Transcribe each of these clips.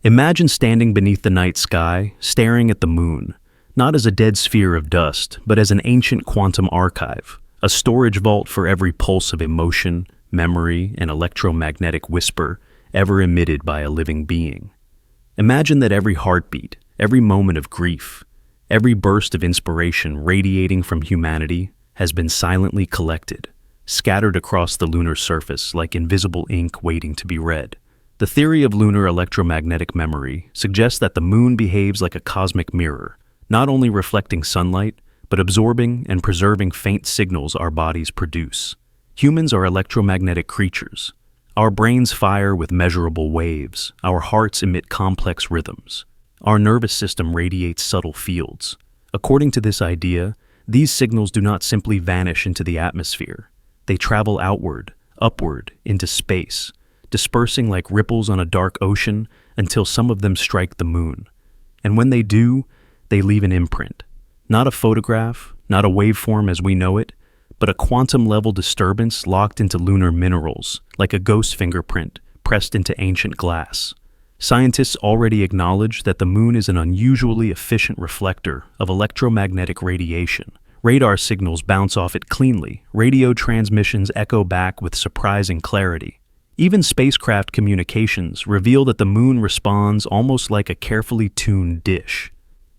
Imagine standing beneath the night sky, staring at the moon, not as a dead sphere of dust, but as an ancient quantum archive, a storage vault for every pulse of emotion, memory, and electromagnetic whisper ever emitted by a living being. Imagine that every heartbeat, every moment of grief, every burst of inspiration radiating from humanity has been silently collected, scattered across the lunar surface like invisible ink waiting to be read. The theory of lunar electromagnetic memory suggests that the moon behaves like a cosmic mirror, not only reflecting sunlight, but absorbing and preserving faint signals our bodies produce. Humans are electromagnetic creatures. Our brains fire with measurable waves, our hearts emit complex rhythms. Our nervous system radiates subtle fields. According to this idea, these signals do not simply vanish into the atmosphere. They travel outward, upward, into space, dispersing like ripples on a dark ocean until some of them strike the moon. And when they do, they leave an imprint. Not a photograph, not a waveform as we know it, but a quantum-level disturbance locked into lunar minerals, like a ghost fingerprint pressed into ancient glass. Scientists already acknowledge that the moon is an unusually efficient reflector of electromagnetic radiation. Radar signals bounce off it cleanly, radio transmissions echo back with surprising clarity. Even spacecraft communications reveal that the moon responds almost like a carefully tuned dish.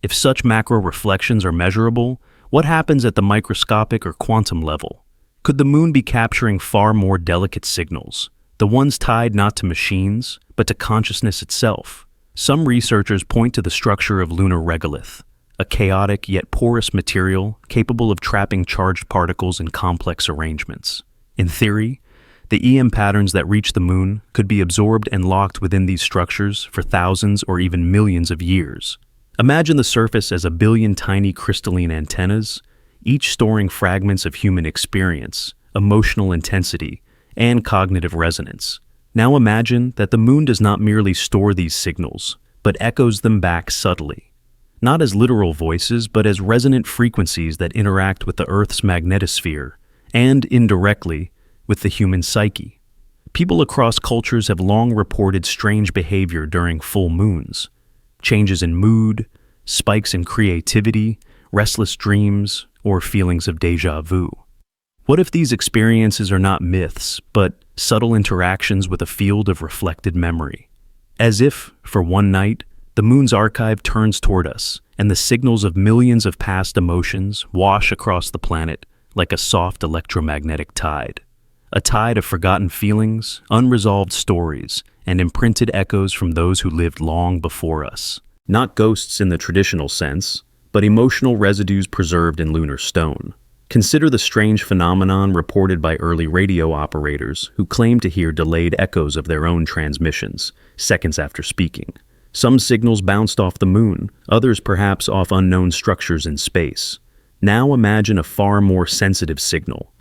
If such macro reflections are measurable, what happens at the microscopic or quantum level? Could the moon be capturing far more delicate signals, the ones tied not to machines, but to consciousness itself? Some researchers point to the structure of lunar regolith, a chaotic yet porous material capable of trapping charged particles in complex arrangements. In theory, the EM patterns that reach the moon could be absorbed and locked within these structures for thousands or even millions of years. Imagine the surface as a billion tiny crystalline antennas, each storing fragments of human experience, emotional intensity, and cognitive resonance. Now imagine that the moon does not merely store these signals, but echoes them back subtly. Not as literal voices, but as resonant frequencies that interact with the Earth's magnetosphere, and, indirectly, with the human psyche. People across cultures have long reported strange behavior during full moons. Changes in mood, spikes in creativity, restless dreams, or feelings of déjà vu. What if these experiences are not myths, but subtle interactions with a field of reflected memory? As if, for one night, the moon's archive turns toward us, and the signals of millions of past emotions wash across the planet like a soft electromagnetic tide. A tide of forgotten feelings, unresolved stories, and imprinted echoes from those who lived long before us. Not ghosts in the traditional sense, but emotional residues preserved in lunar stone. Consider the strange phenomenon reported by early radio operators who claimed to hear delayed echoes of their own transmissions, seconds after speaking. Some signals bounced off the moon, others perhaps off unknown structures in space. Now imagine a far more sensitive signal.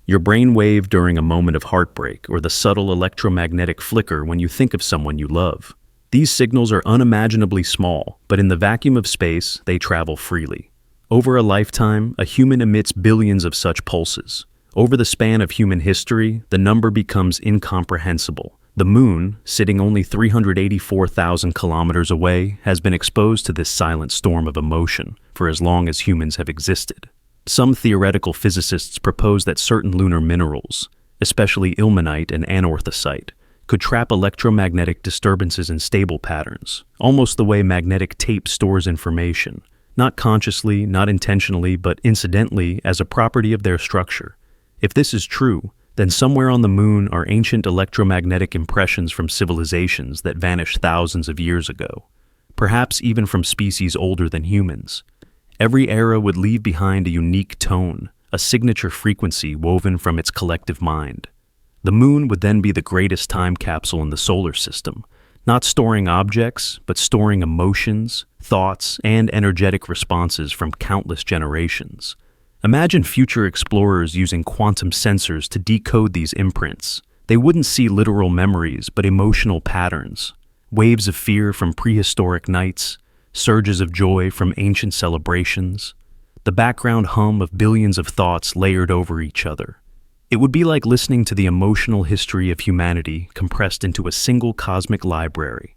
Your brain wave during a moment of heartbreak, or the subtle electromagnetic flicker when you think of someone you love. These signals are unimaginably small, but in the vacuum of space, they travel freely. Over a lifetime, a human emits billions of such pulses. Over the span of human history, the number becomes incomprehensible. The moon, sitting only 384,000 kilometers away, has been exposed to this silent storm of emotion for as long as humans have existed. Some theoretical physicists propose that certain lunar minerals, especially ilmenite and anorthosite, could trap electromagnetic disturbances in stable patterns, almost the way magnetic tape stores information, not consciously, not intentionally, but incidentally as a property of their structure. If this is true, then somewhere on the moon are ancient electromagnetic impressions from civilizations that vanished thousands of years ago, perhaps even from species older than humans. Every era would leave behind a unique tone, a signature frequency woven from its collective mind. The moon would then be the greatest time capsule in the solar system, not storing objects, but storing emotions, thoughts, and energetic responses from countless generations. Imagine future explorers using quantum sensors to decode these imprints. They wouldn't see literal memories, but emotional patterns. Waves of fear from prehistoric nights, surges of joy from ancient celebrations, the background hum of billions of thoughts layered over each other. It would be like listening to the emotional history of humanity compressed into a single cosmic library.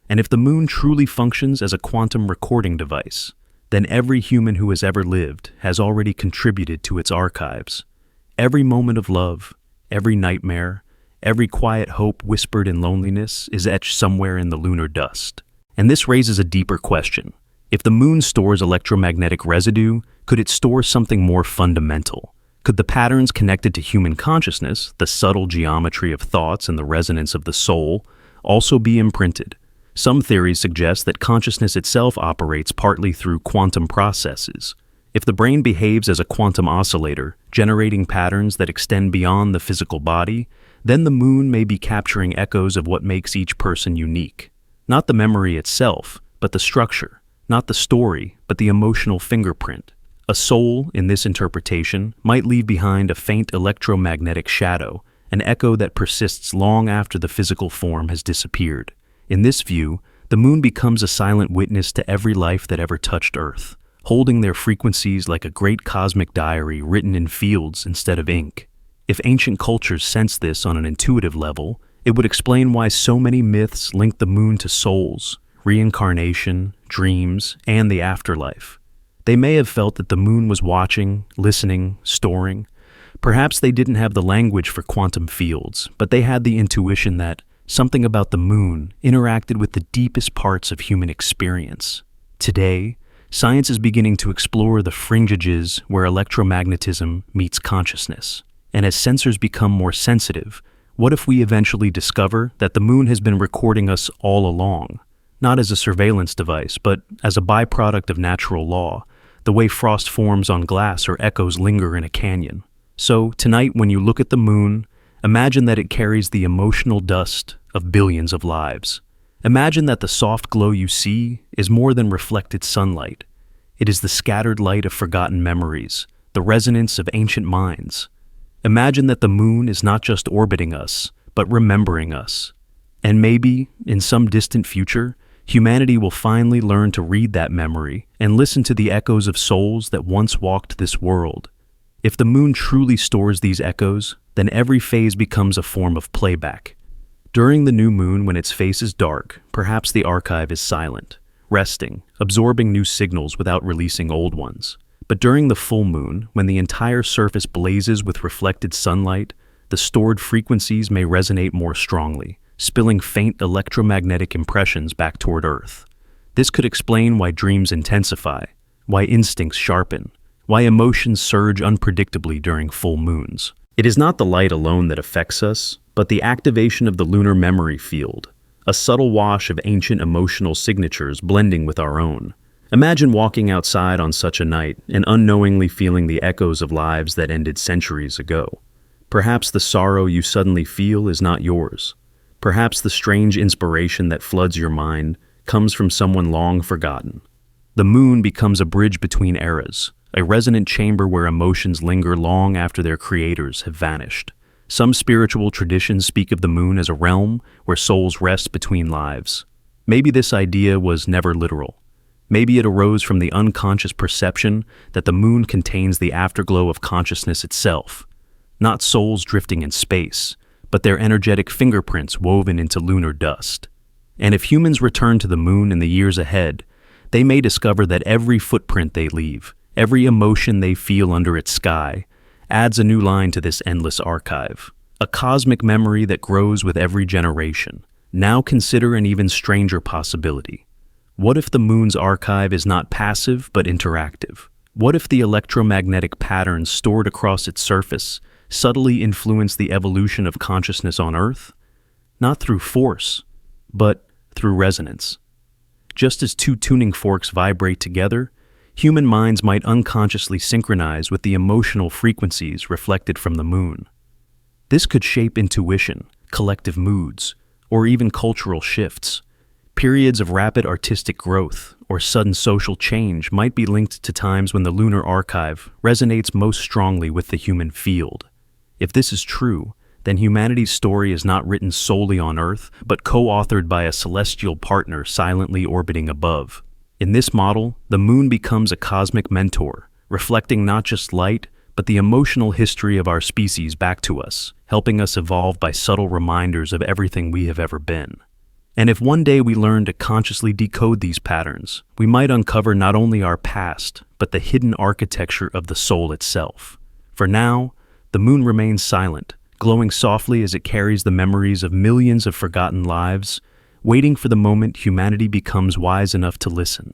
And if the moon truly functions as a quantum recording device, then every human who has ever lived has already contributed to its archives. Every moment of love, every nightmare, every quiet hope whispered in loneliness is etched somewhere in the lunar dust. And this raises a deeper question. If the moon stores electromagnetic residue, could it store something more fundamental? Could the patterns connected to human consciousness, the subtle geometry of thoughts and the resonance of the soul, also be imprinted? Some theories suggest that consciousness itself operates partly through quantum processes. If the brain behaves as a quantum oscillator, generating patterns that extend beyond the physical body, then the moon may be capturing echoes of what makes each person unique. Not the memory itself, but the structure. Not the story, but the emotional fingerprint. A soul, in this interpretation, might leave behind a faint electromagnetic shadow, an echo that persists long after the physical form has disappeared. In this view, the moon becomes a silent witness to every life that ever touched Earth, holding their frequencies like a great cosmic diary written in fields instead of ink. If ancient cultures sensed this on an intuitive level, it would explain why so many myths link the moon to souls, reincarnation, dreams, and the afterlife. They may have felt that the moon was watching, listening, storing. Perhaps they didn't have the language for quantum fields, but they had the intuition that something about the moon interacted with the deepest parts of human experience. Today, science is beginning to explore the fringages where electromagnetism meets consciousness. And as sensors become more sensitive, what if we eventually discover that the moon has been recording us all along? Not as a surveillance device, but as a byproduct of natural law, the way frost forms on glass or echoes linger in a canyon. So, tonight when you look at the moon, imagine that it carries the emotional dust of billions of lives. Imagine that the soft glow you see is more than reflected sunlight. It is the scattered light of forgotten memories, the resonance of ancient minds. Imagine that the moon is not just orbiting us, but remembering us. And maybe, in some distant future, humanity will finally learn to read that memory and listen to the echoes of souls that once walked this world. If the moon truly stores these echoes, then every phase becomes a form of playback. During the new moon, when its face is dark, perhaps the archive is silent, resting, absorbing new signals without releasing old ones. But during the full moon, when the entire surface blazes with reflected sunlight, the stored frequencies may resonate more strongly, spilling faint electromagnetic impressions back toward Earth. This could explain why dreams intensify, why instincts sharpen, why emotions surge unpredictably during full moons. It is not the light alone that affects us, but the activation of the lunar memory field, a subtle wash of ancient emotional signatures blending with our own. Imagine walking outside on such a night and unknowingly feeling the echoes of lives that ended centuries ago. Perhaps the sorrow you suddenly feel is not yours. Perhaps the strange inspiration that floods your mind comes from someone long forgotten. The moon becomes a bridge between eras, a resonant chamber where emotions linger long after their creators have vanished. Some spiritual traditions speak of the moon as a realm where souls rest between lives. Maybe this idea was never literal. Maybe it arose from the unconscious perception that the moon contains the afterglow of consciousness itself, not souls drifting in space, but their energetic fingerprints woven into lunar dust. And if humans return to the moon in the years ahead, they may discover that every footprint they leave, every emotion they feel under its sky, adds a new line to this endless archive, a cosmic memory that grows with every generation. Now consider an even stranger possibility. What if the moon's archive is not passive but interactive? What if the electromagnetic patterns stored across its surface subtly influence the evolution of consciousness on Earth? Not through force, but through resonance. Just as two tuning forks vibrate together, human minds might unconsciously synchronize with the emotional frequencies reflected from the moon. This could shape intuition, collective moods, or even cultural shifts. Periods of rapid artistic growth or sudden social change might be linked to times when the lunar archive resonates most strongly with the human field. If this is true, then humanity's story is not written solely on Earth, but co-authored by a celestial partner silently orbiting above. In this model, the moon becomes a cosmic mentor, reflecting not just light, but the emotional history of our species back to us, helping us evolve by subtle reminders of everything we have ever been. And if one day we learn to consciously decode these patterns, we might uncover not only our past, but the hidden architecture of the soul itself. For now, the moon remains silent, glowing softly as it carries the memories of millions of forgotten lives, waiting for the moment humanity becomes wise enough to listen.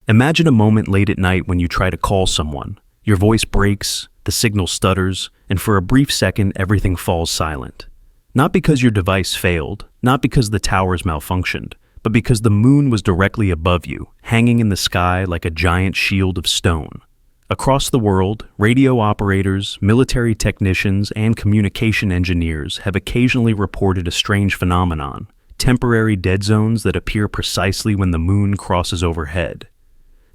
Imagine a moment late at night when you try to call someone. Your voice breaks, the signal stutters, and for a brief second everything falls silent. Not because your device failed, not because the towers malfunctioned, but because the moon was directly above you, hanging in the sky like a giant shield of stone. Across the world, radio operators, military technicians, and communication engineers have occasionally reported a strange phenomenon, temporary dead zones that appear precisely when the moon crosses overhead.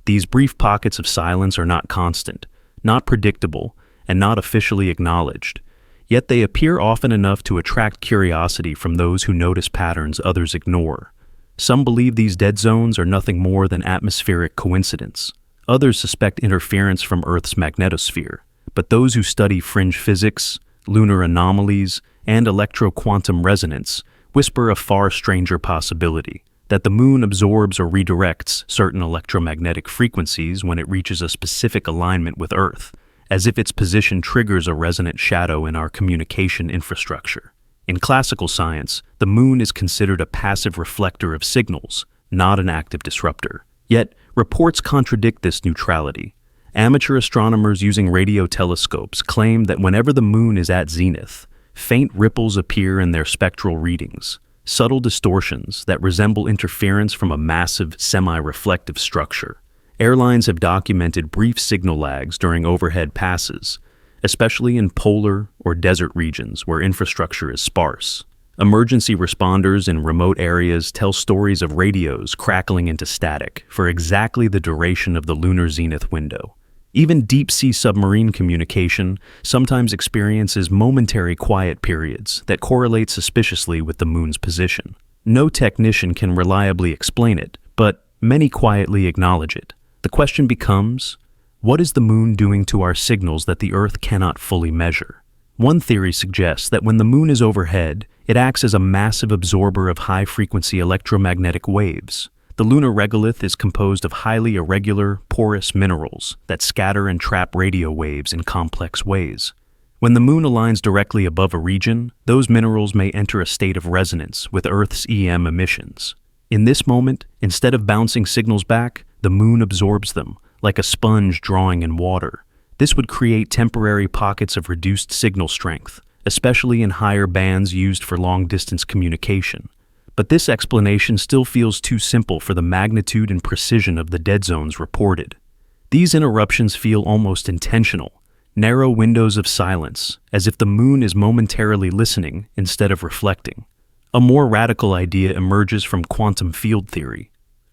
These brief pockets of silence are not constant, not predictable, and not officially acknowledged. Yet they appear often enough to attract curiosity from those who notice patterns others ignore. Some believe these dead zones are nothing more than atmospheric coincidence. Others suspect interference from Earth's magnetosphere. But those who study fringe physics, lunar anomalies, and electro-quantum resonance whisper a far stranger possibility, that the moon absorbs or redirects certain electromagnetic frequencies when it reaches a specific alignment with Earth, as if its position triggers a resonant shadow in our communication infrastructure. In classical science, the moon is considered a passive reflector of signals, not an active disruptor. Yet, reports contradict this neutrality. Amateur astronomers using radio telescopes claim that whenever the moon is at zenith, faint ripples appear in their spectral readings, subtle distortions that resemble interference from a massive semi-reflective structure. Airlines have documented brief signal lags during overhead passes, especially in polar or desert regions where infrastructure is sparse. Emergency responders in remote areas tell stories of radios crackling into static for exactly the duration of the lunar zenith window. Even deep-sea submarine communication sometimes experiences momentary quiet periods that correlate suspiciously with the moon's position. No technician can reliably explain it, but many quietly acknowledge it. The question becomes, what is the moon doing to our signals that the Earth cannot fully measure? One theory suggests that when the moon is overhead, it acts as a massive absorber of high-frequency electromagnetic waves. The lunar regolith is composed of highly irregular, porous minerals that scatter and trap radio waves in complex ways. When the moon aligns directly above a region, those minerals may enter a state of resonance with Earth's EM emissions. In this moment, instead of bouncing signals back, the moon absorbs them, like a sponge drawing in water. This would create temporary pockets of reduced signal strength, especially in higher bands used for long-distance communication. But this explanation still feels too simple for the magnitude and precision of the dead zones reported. These interruptions feel almost intentional, narrow windows of silence, as if the moon is momentarily listening instead of reflecting. A more radical idea emerges from quantum field theory.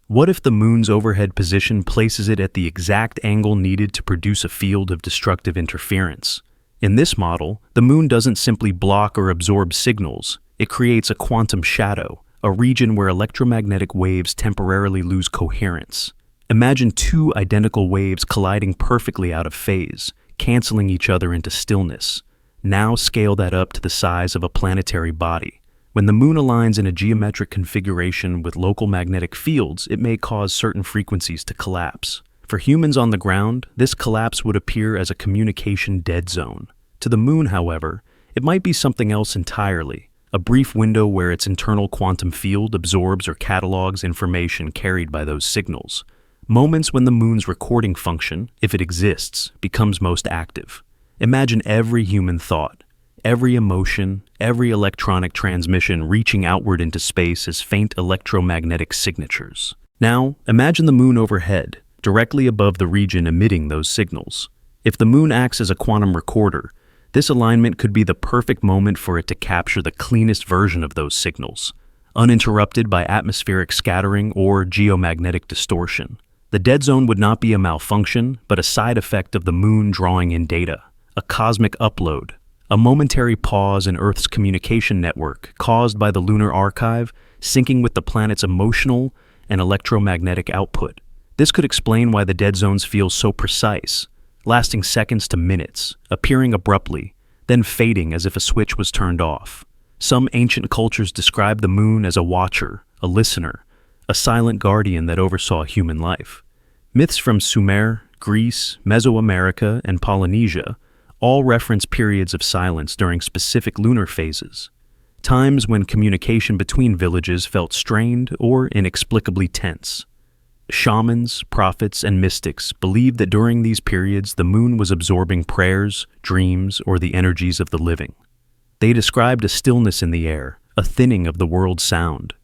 What if the moon's overhead position places it at the exact angle needed to produce a field of destructive interference? In this model, the moon doesn't simply block or absorb signals, it creates a quantum shadow, a region where electromagnetic waves temporarily lose coherence. Imagine two identical waves colliding perfectly out of phase, canceling each other into stillness. Now scale that up to the size of a planetary body. When the moon aligns in a geometric configuration with local magnetic fields, it may cause certain frequencies to collapse. For humans on the ground, this collapse would appear as a communication dead zone. To the moon, however, it might be something else entirely, a brief window where its internal quantum field absorbs or catalogs information carried by those signals. Moments when the moon's recording function, if it exists, becomes most active. Imagine every human thought, every emotion, every electronic transmission reaching outward into space as faint electromagnetic signatures. Now, imagine the moon overhead, directly above the region emitting those signals. If the moon acts as a quantum recorder, this alignment could be the perfect moment for it to capture the cleanest version of those signals, uninterrupted by atmospheric scattering or geomagnetic distortion. The dead zone would not be a malfunction, but a side effect of the moon drawing in data, a cosmic upload, a momentary pause in Earth's communication network caused by the lunar archive syncing with the planet's emotional and electromagnetic output. This could explain why the dead zones feel so precise, lasting seconds to minutes, appearing abruptly, then fading as if a switch was turned off. Some ancient cultures describe the moon as a watcher, a listener, a silent guardian that oversaw human life. Myths from Sumer, Greece, Mesoamerica, and Polynesia all reference periods of silence during specific lunar phases, times when communication between villages felt strained or inexplicably tense. Shamans, prophets, and mystics believed that during these periods the moon was absorbing prayers, dreams, or the energies of the living. They described a stillness in the air, a thinning of the world's sound.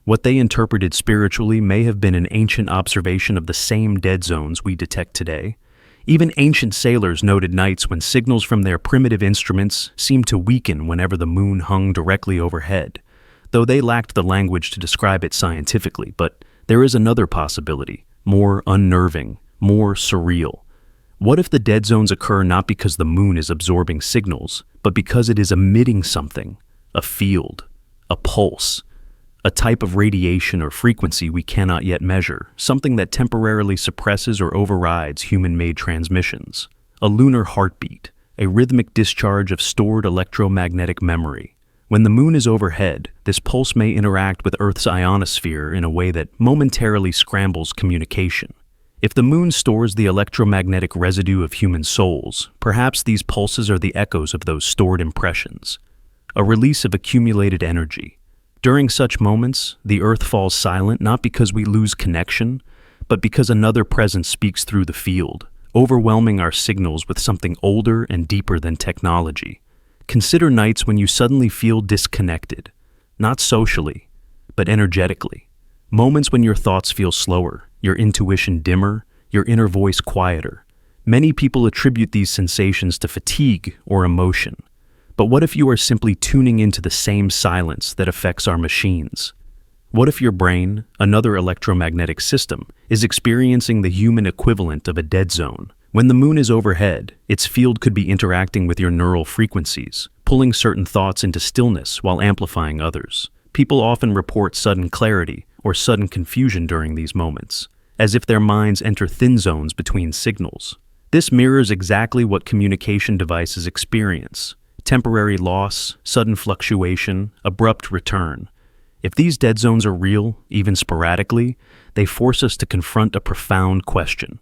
What they interpreted spiritually may have been an ancient observation of the same dead zones we detect today. Even ancient sailors noted nights when signals from their primitive instruments seemed to weaken whenever the moon hung directly overhead, though they lacked the language to describe it scientifically. But there is another possibility, more unnerving, more surreal. What if the dead zones occur not because the moon is absorbing signals, but because it is emitting something, a field, a pulse, a type of radiation or frequency we cannot yet measure, something that temporarily suppresses or overrides human-made transmissions, a lunar heartbeat, a rhythmic discharge of stored electromagnetic memory. When the moon is overhead, this pulse may interact with Earth's ionosphere in a way that momentarily scrambles communication. If the moon stores the electromagnetic residue of human souls, perhaps these pulses are the echoes of those stored impressions, a release of accumulated energy. During such moments, the Earth falls silent not because we lose connection, but because another presence speaks through the field, overwhelming our signals with something older and deeper than technology. Consider nights when you suddenly feel disconnected, not socially, but energetically. Moments when your thoughts feel slower, your intuition dimmer, your inner voice quieter. Many people attribute these sensations to fatigue or emotion. But what if you are simply tuning into the same silence that affects our machines? What if your brain, another electromagnetic system, is experiencing the human equivalent of a dead zone? When the moon is overhead, its field could be interacting with your neural frequencies, pulling certain thoughts into stillness while amplifying others. People often report sudden clarity or sudden confusion during these moments, as if their minds enter thin zones between signals. This mirrors exactly what communication devices experience: temporary loss, sudden fluctuation, abrupt return. If these dead zones are real, even sporadically, they force us to confront a profound question.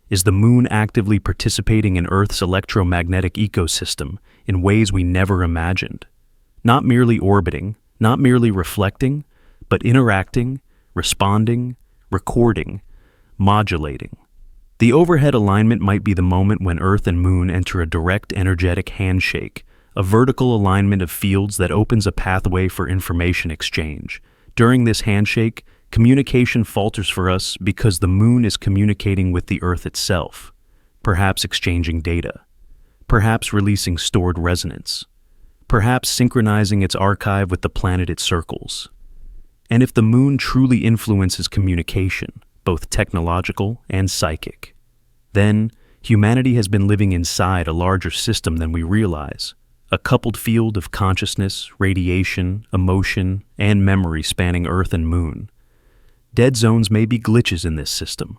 Is the moon actively participating in Earth's electromagnetic ecosystem in ways we never imagined? Not merely orbiting, not merely reflecting, but interacting, responding, recording, modulating. The overhead alignment might be the moment when Earth and Moon enter a direct energetic handshake, a vertical alignment of fields that opens a pathway for information exchange. During this handshake, communication falters for us because the moon is communicating with the Earth itself, perhaps exchanging data, perhaps releasing stored resonance, perhaps synchronizing its archive with the planet it circles. And if the moon truly influences communication, both technological and psychic, then humanity has been living inside a larger system than we realize, a coupled field of consciousness, radiation, emotion, and memory spanning Earth and Moon. Dead zones may be glitches in this system,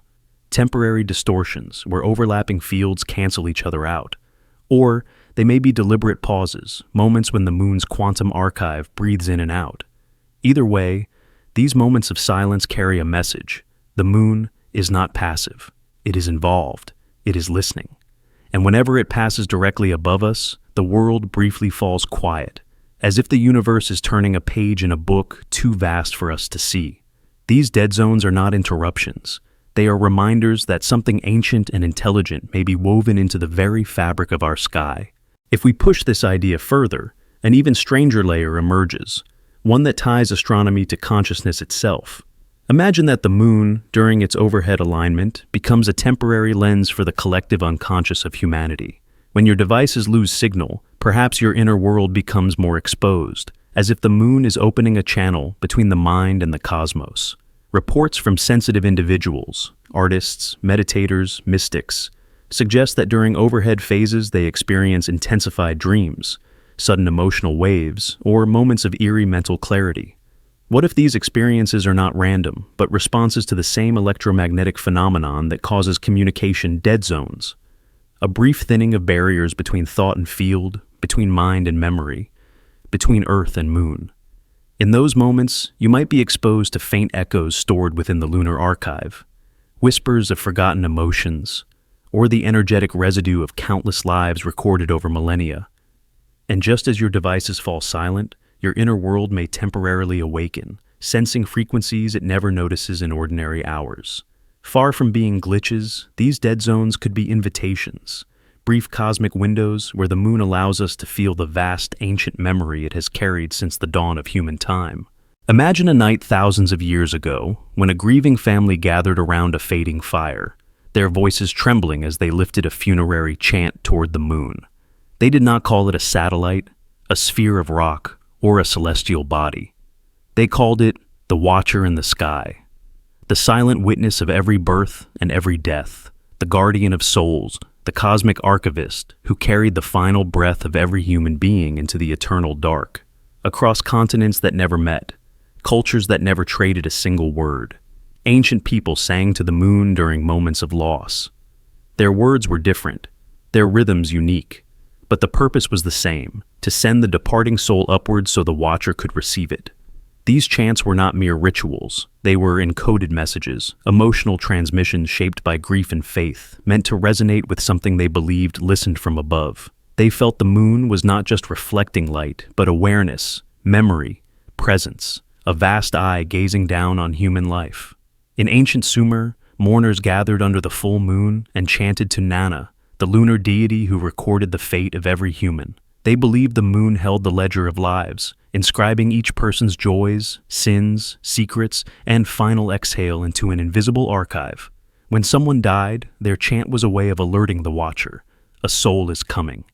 temporary distortions where overlapping fields cancel each other out, or they may be deliberate pauses, moments when the moon's quantum archive breathes in and out. Either way, these moments of silence carry a message. The moon is not passive. It is involved. It is listening. And whenever it passes directly above us, the world briefly falls quiet, as if the universe is turning a page in a book too vast for us to see. These dead zones are not interruptions. They are reminders that something ancient and intelligent may be woven into the very fabric of our sky. If we push this idea further, an even stranger layer emerges, one that ties astronomy to consciousness itself. Imagine that the moon, during its overhead alignment, becomes a temporary lens for the collective unconscious of humanity. When your devices lose signal, perhaps your inner world becomes more exposed, as if the moon is opening a channel between the mind and the cosmos. Reports from sensitive individuals, artists, meditators, mystics, suggest that during overhead phases they experience intensified dreams, sudden emotional waves, or moments of eerie mental clarity. What if these experiences are not random, but responses to the same electromagnetic phenomenon that causes communication dead zones? A brief thinning of barriers between thought and field, between mind and memory, between Earth and Moon. In those moments, you might be exposed to faint echoes stored within the lunar archive, whispers of forgotten emotions, or the energetic residue of countless lives recorded over millennia. And just as your devices fall silent, your inner world may temporarily awaken, sensing frequencies it never notices in ordinary hours. Far from being glitches, these dead zones could be invitations, brief cosmic windows where the moon allows us to feel the vast ancient memory it has carried since the dawn of human time. Imagine a night thousands of years ago, when a grieving family gathered around a fading fire, their voices trembling as they lifted a funerary chant toward the moon. They did not call it a satellite, a sphere of rock, or a celestial body. They called it the Watcher in the Sky, the silent witness of every birth and every death, the guardian of souls, the cosmic archivist who carried the final breath of every human being into the eternal dark. Across continents that never met, cultures that never traded a single word, ancient people sang to the moon during moments of loss. Their words were different, their rhythms unique, but the purpose was the same, to send the departing soul upwards so the watcher could receive it. These chants were not mere rituals. They were encoded messages, emotional transmissions shaped by grief and faith, meant to resonate with something they believed listened from above. They felt the moon was not just reflecting light, but awareness, memory, presence, a vast eye gazing down on human life. In ancient Sumer, mourners gathered under the full moon and chanted to Nana, the lunar deity who recorded the fate of every human. They believed the moon held the ledger of lives, inscribing each person's joys, sins, secrets, and final exhale into an invisible archive. When someone died, their chant was a way of alerting the watcher. A soul is coming.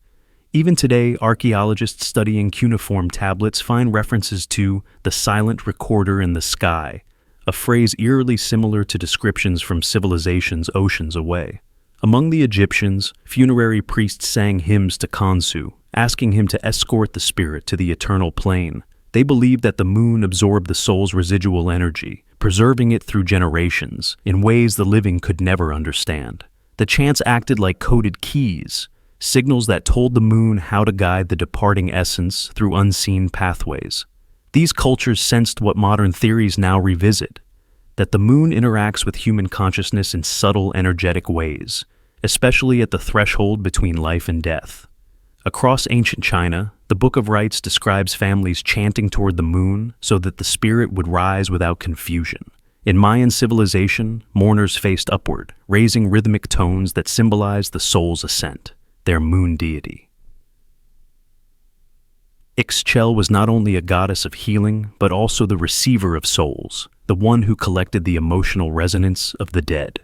Even today, archaeologists studying cuneiform tablets find references to the silent recorder in the sky, a phrase eerily similar to descriptions from civilizations oceans away. Among the Egyptians, funerary priests sang hymns to Khonsu, asking him to escort the spirit to the eternal plane. They believed that the moon absorbed the soul's residual energy, preserving it through generations, in ways the living could never understand. The chants acted like coded keys, signals that told the moon how to guide the departing essence through unseen pathways. These cultures sensed what modern theories now revisit, that the moon interacts with human consciousness in subtle, energetic ways, especially at the threshold between life and death. Across ancient China, the Book of Rites describes families chanting toward the moon so that the spirit would rise without confusion. In Mayan civilization, mourners faced upward, raising rhythmic tones that symbolized the soul's ascent, their moon deity. Ixchel was not only a goddess of healing, but also the receiver of souls, the one who collected the emotional resonance of the dead.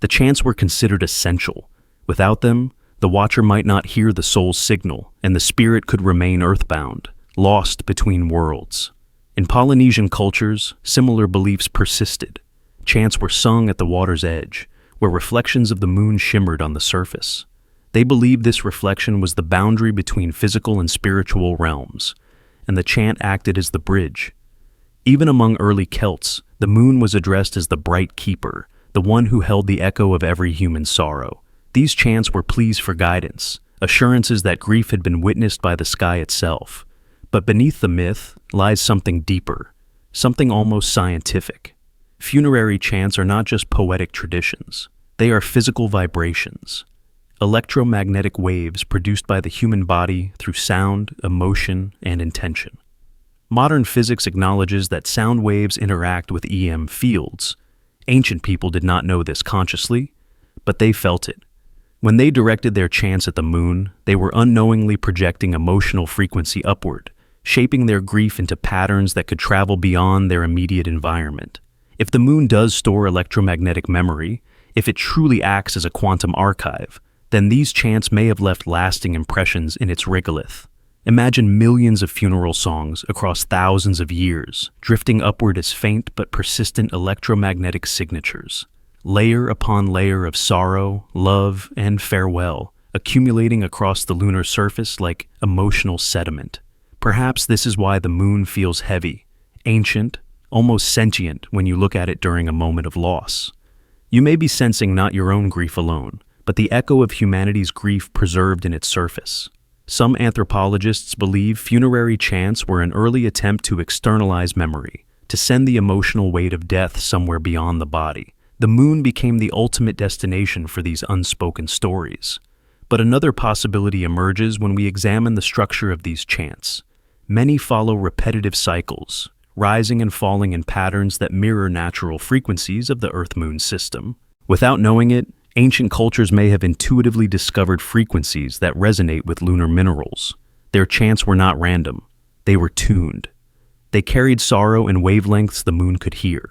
The chants were considered essential. Without them, the watcher might not hear the soul's signal, and the spirit could remain earthbound, lost between worlds. In Polynesian cultures, similar beliefs persisted. Chants were sung at the water's edge, where reflections of the moon shimmered on the surface. They believed this reflection was the boundary between physical and spiritual realms, and the chant acted as the bridge. Even among early Celts, the moon was addressed as the bright keeper, the one who held the echo of every human sorrow. These chants were pleas for guidance, assurances that grief had been witnessed by the sky itself. But beneath the myth lies something deeper, something almost scientific. Funerary chants are not just poetic traditions. They are physical vibrations, electromagnetic waves produced by the human body through sound, emotion, and intention. Modern physics acknowledges that sound waves interact with EM fields. Ancient people did not know this consciously, but they felt it. When they directed their chants at the moon, they were unknowingly projecting emotional frequency upward, shaping their grief into patterns that could travel beyond their immediate environment. If the moon does store electromagnetic memory, if it truly acts as a quantum archive, then these chants may have left lasting impressions in its regolith. Imagine millions of funeral songs across thousands of years, drifting upward as faint but persistent electromagnetic signatures. Layer upon layer of sorrow, love, and farewell, accumulating across the lunar surface like emotional sediment. Perhaps this is why the moon feels heavy, ancient, almost sentient when you look at it during a moment of loss. You may be sensing not your own grief alone, but the echo of humanity's grief preserved in its surface. Some anthropologists believe funerary chants were an early attempt to externalize memory, to send the emotional weight of death somewhere beyond the body. The moon became the ultimate destination for these unspoken stories. But another possibility emerges when we examine the structure of these chants. Many follow repetitive cycles, rising and falling in patterns that mirror natural frequencies of the Earth-Moon system. Without knowing it, ancient cultures may have intuitively discovered frequencies that resonate with lunar minerals. Their chants were not random. They were tuned. They carried sorrow in wavelengths the moon could hear.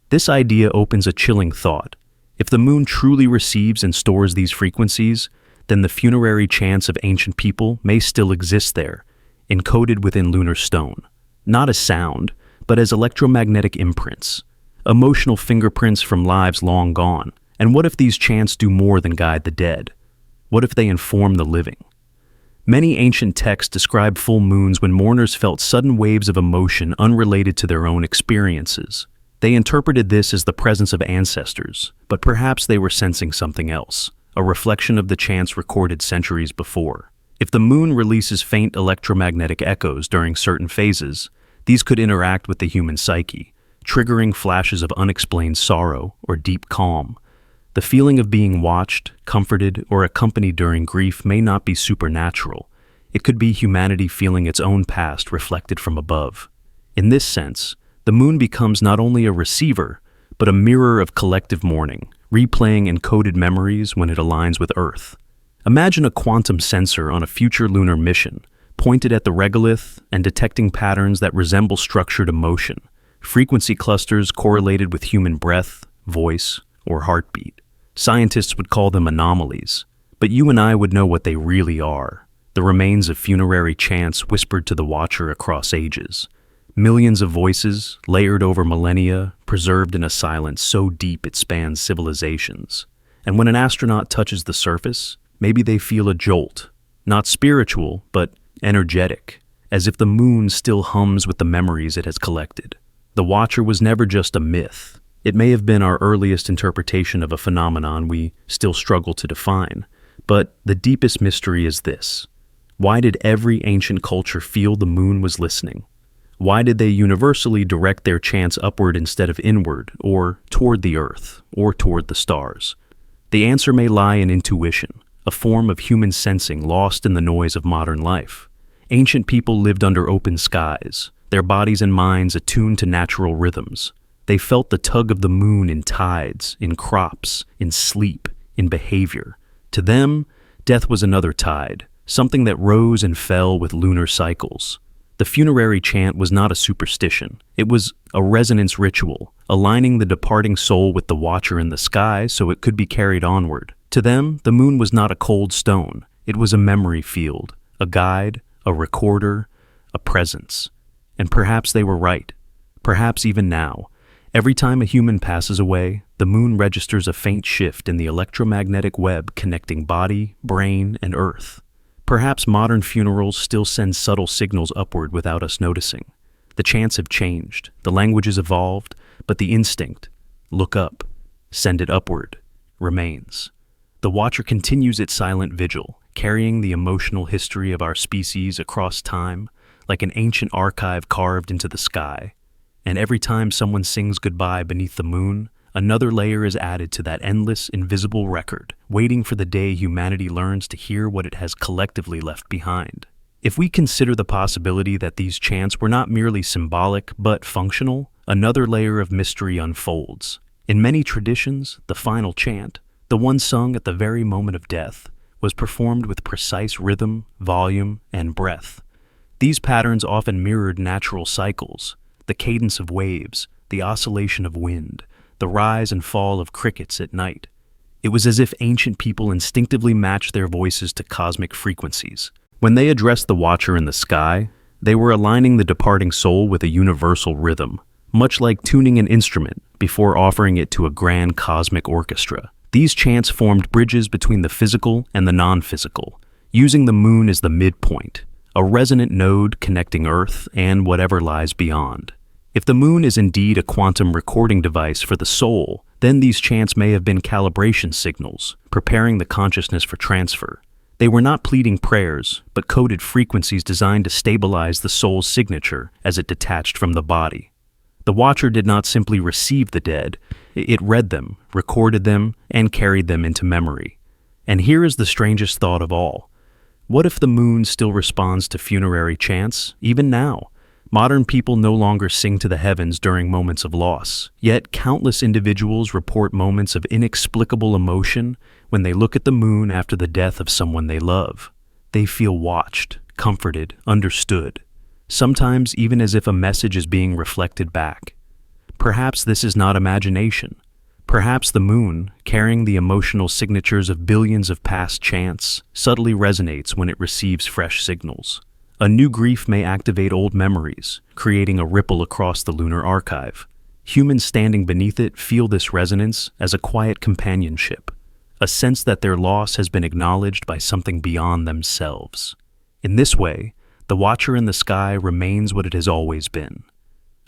This idea opens a chilling thought. If the moon truly receives and stores these frequencies, then the funerary chants of ancient people may still exist there, encoded within lunar stone. Not as sound, but as electromagnetic imprints, emotional fingerprints from lives long gone. And what if these chants do more than guide the dead? What if they inform the living? Many ancient texts describe full moons when mourners felt sudden waves of emotion unrelated to their own experiences. They interpreted this as the presence of ancestors, but perhaps they were sensing something else, a reflection of the chants recorded centuries before. If the moon releases faint electromagnetic echoes during certain phases, these could interact with the human psyche, triggering flashes of unexplained sorrow or deep calm. The feeling of being watched, comforted, or accompanied during grief may not be supernatural. It could be humanity feeling its own past reflected from above. In this sense, the moon becomes not only a receiver, but a mirror of collective mourning, replaying encoded memories when it aligns with Earth. Imagine a quantum sensor on a future lunar mission, pointed at the regolith and detecting patterns that resemble structured emotion, frequency clusters correlated with human breath, voice, or heartbeat. Scientists would call them anomalies, but you and I would know what they really are, the remains of funerary chants whispered to the watcher across ages. Millions of voices, layered over millennia, preserved in a silence so deep it spans civilizations. And when an astronaut touches the surface, maybe they feel a jolt, not spiritual, but energetic, as if the moon still hums with the memories it has collected. The Watcher was never just a myth. It may have been our earliest interpretation of a phenomenon we still struggle to define, but the deepest mystery is this. Why did every ancient culture feel the moon was listening? Why did they universally direct their chants upward instead of inward, or toward the earth, or toward the stars? The answer may lie in intuition, a form of human sensing lost in the noise of modern life. Ancient people lived under open skies, their bodies and minds attuned to natural rhythms. They felt the tug of the moon in tides, in crops, in sleep, in behavior. To them, death was another tide, something that rose and fell with lunar cycles. The funerary chant was not a superstition. It was a resonance ritual, aligning the departing soul with the watcher in the sky so it could be carried onward. To them, the moon was not a cold stone. It was a memory field, a guide, a recorder, a presence. And perhaps they were right. Perhaps even now, every time a human passes away, the moon registers a faint shift in the electromagnetic web connecting body, brain, and earth. Perhaps modern funerals still send subtle signals upward without us noticing. The chants have changed, the language has evolved, but the instinct, look up, send it upward, remains. The Watcher continues its silent vigil, carrying the emotional history of our species across time, like an ancient archive carved into the sky. And every time someone sings goodbye beneath the moon, another layer is added to that endless, invisible record, waiting for the day humanity learns to hear what it has collectively left behind. If we consider the possibility that these chants were not merely symbolic but functional, another layer of mystery unfolds. In many traditions, the final chant, the one sung at the very moment of death, was performed with precise rhythm, volume, and breath. These patterns often mirrored natural cycles, the cadence of waves, the oscillation of wind, the rise and fall of crickets at night. It was as if ancient people instinctively matched their voices to cosmic frequencies. When they addressed the Watcher in the sky, they were aligning the departing soul with a universal rhythm, much like tuning an instrument before offering it to a grand cosmic orchestra. These chants formed bridges between the physical and the non-physical, using the moon as the midpoint, a resonant node connecting Earth and whatever lies beyond. If the moon is indeed a quantum recording device for the soul, then these chants may have been calibration signals, preparing the consciousness for transfer. They were not pleading prayers, but coded frequencies designed to stabilize the soul's signature as it detached from the body. The watcher did not simply receive the dead, it read them, recorded them, and carried them into memory. And here is the strangest thought of all. What if the moon still responds to funerary chants, even now? Modern people no longer sing to the heavens during moments of loss, yet countless individuals report moments of inexplicable emotion when they look at the moon after the death of someone they love. They feel watched, comforted, understood, sometimes even as if a message is being reflected back. Perhaps this is not imagination. Perhaps the moon, carrying the emotional signatures of billions of past chants, subtly resonates when it receives fresh signals. A new grief may activate old memories, creating a ripple across the lunar archive. Humans standing beneath it feel this resonance as a quiet companionship, a sense that their loss has been acknowledged by something beyond themselves. In this way, the watcher in the sky remains what it has always been,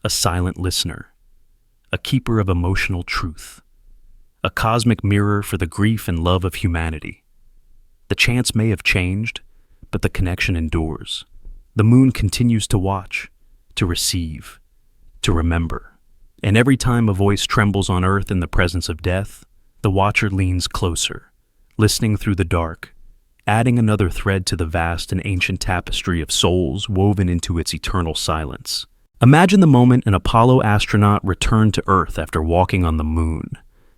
a silent listener, a keeper of emotional truth, a cosmic mirror for the grief and love of humanity. The chants may have changed, but the connection endures. The moon continues to watch, to receive, to remember. And every time a voice trembles on earth in the presence of death, the watcher leans closer, listening through the dark, adding another thread to the vast and ancient tapestry of souls woven into its eternal silence. Imagine the moment an Apollo astronaut returned to Earth after walking on the moon.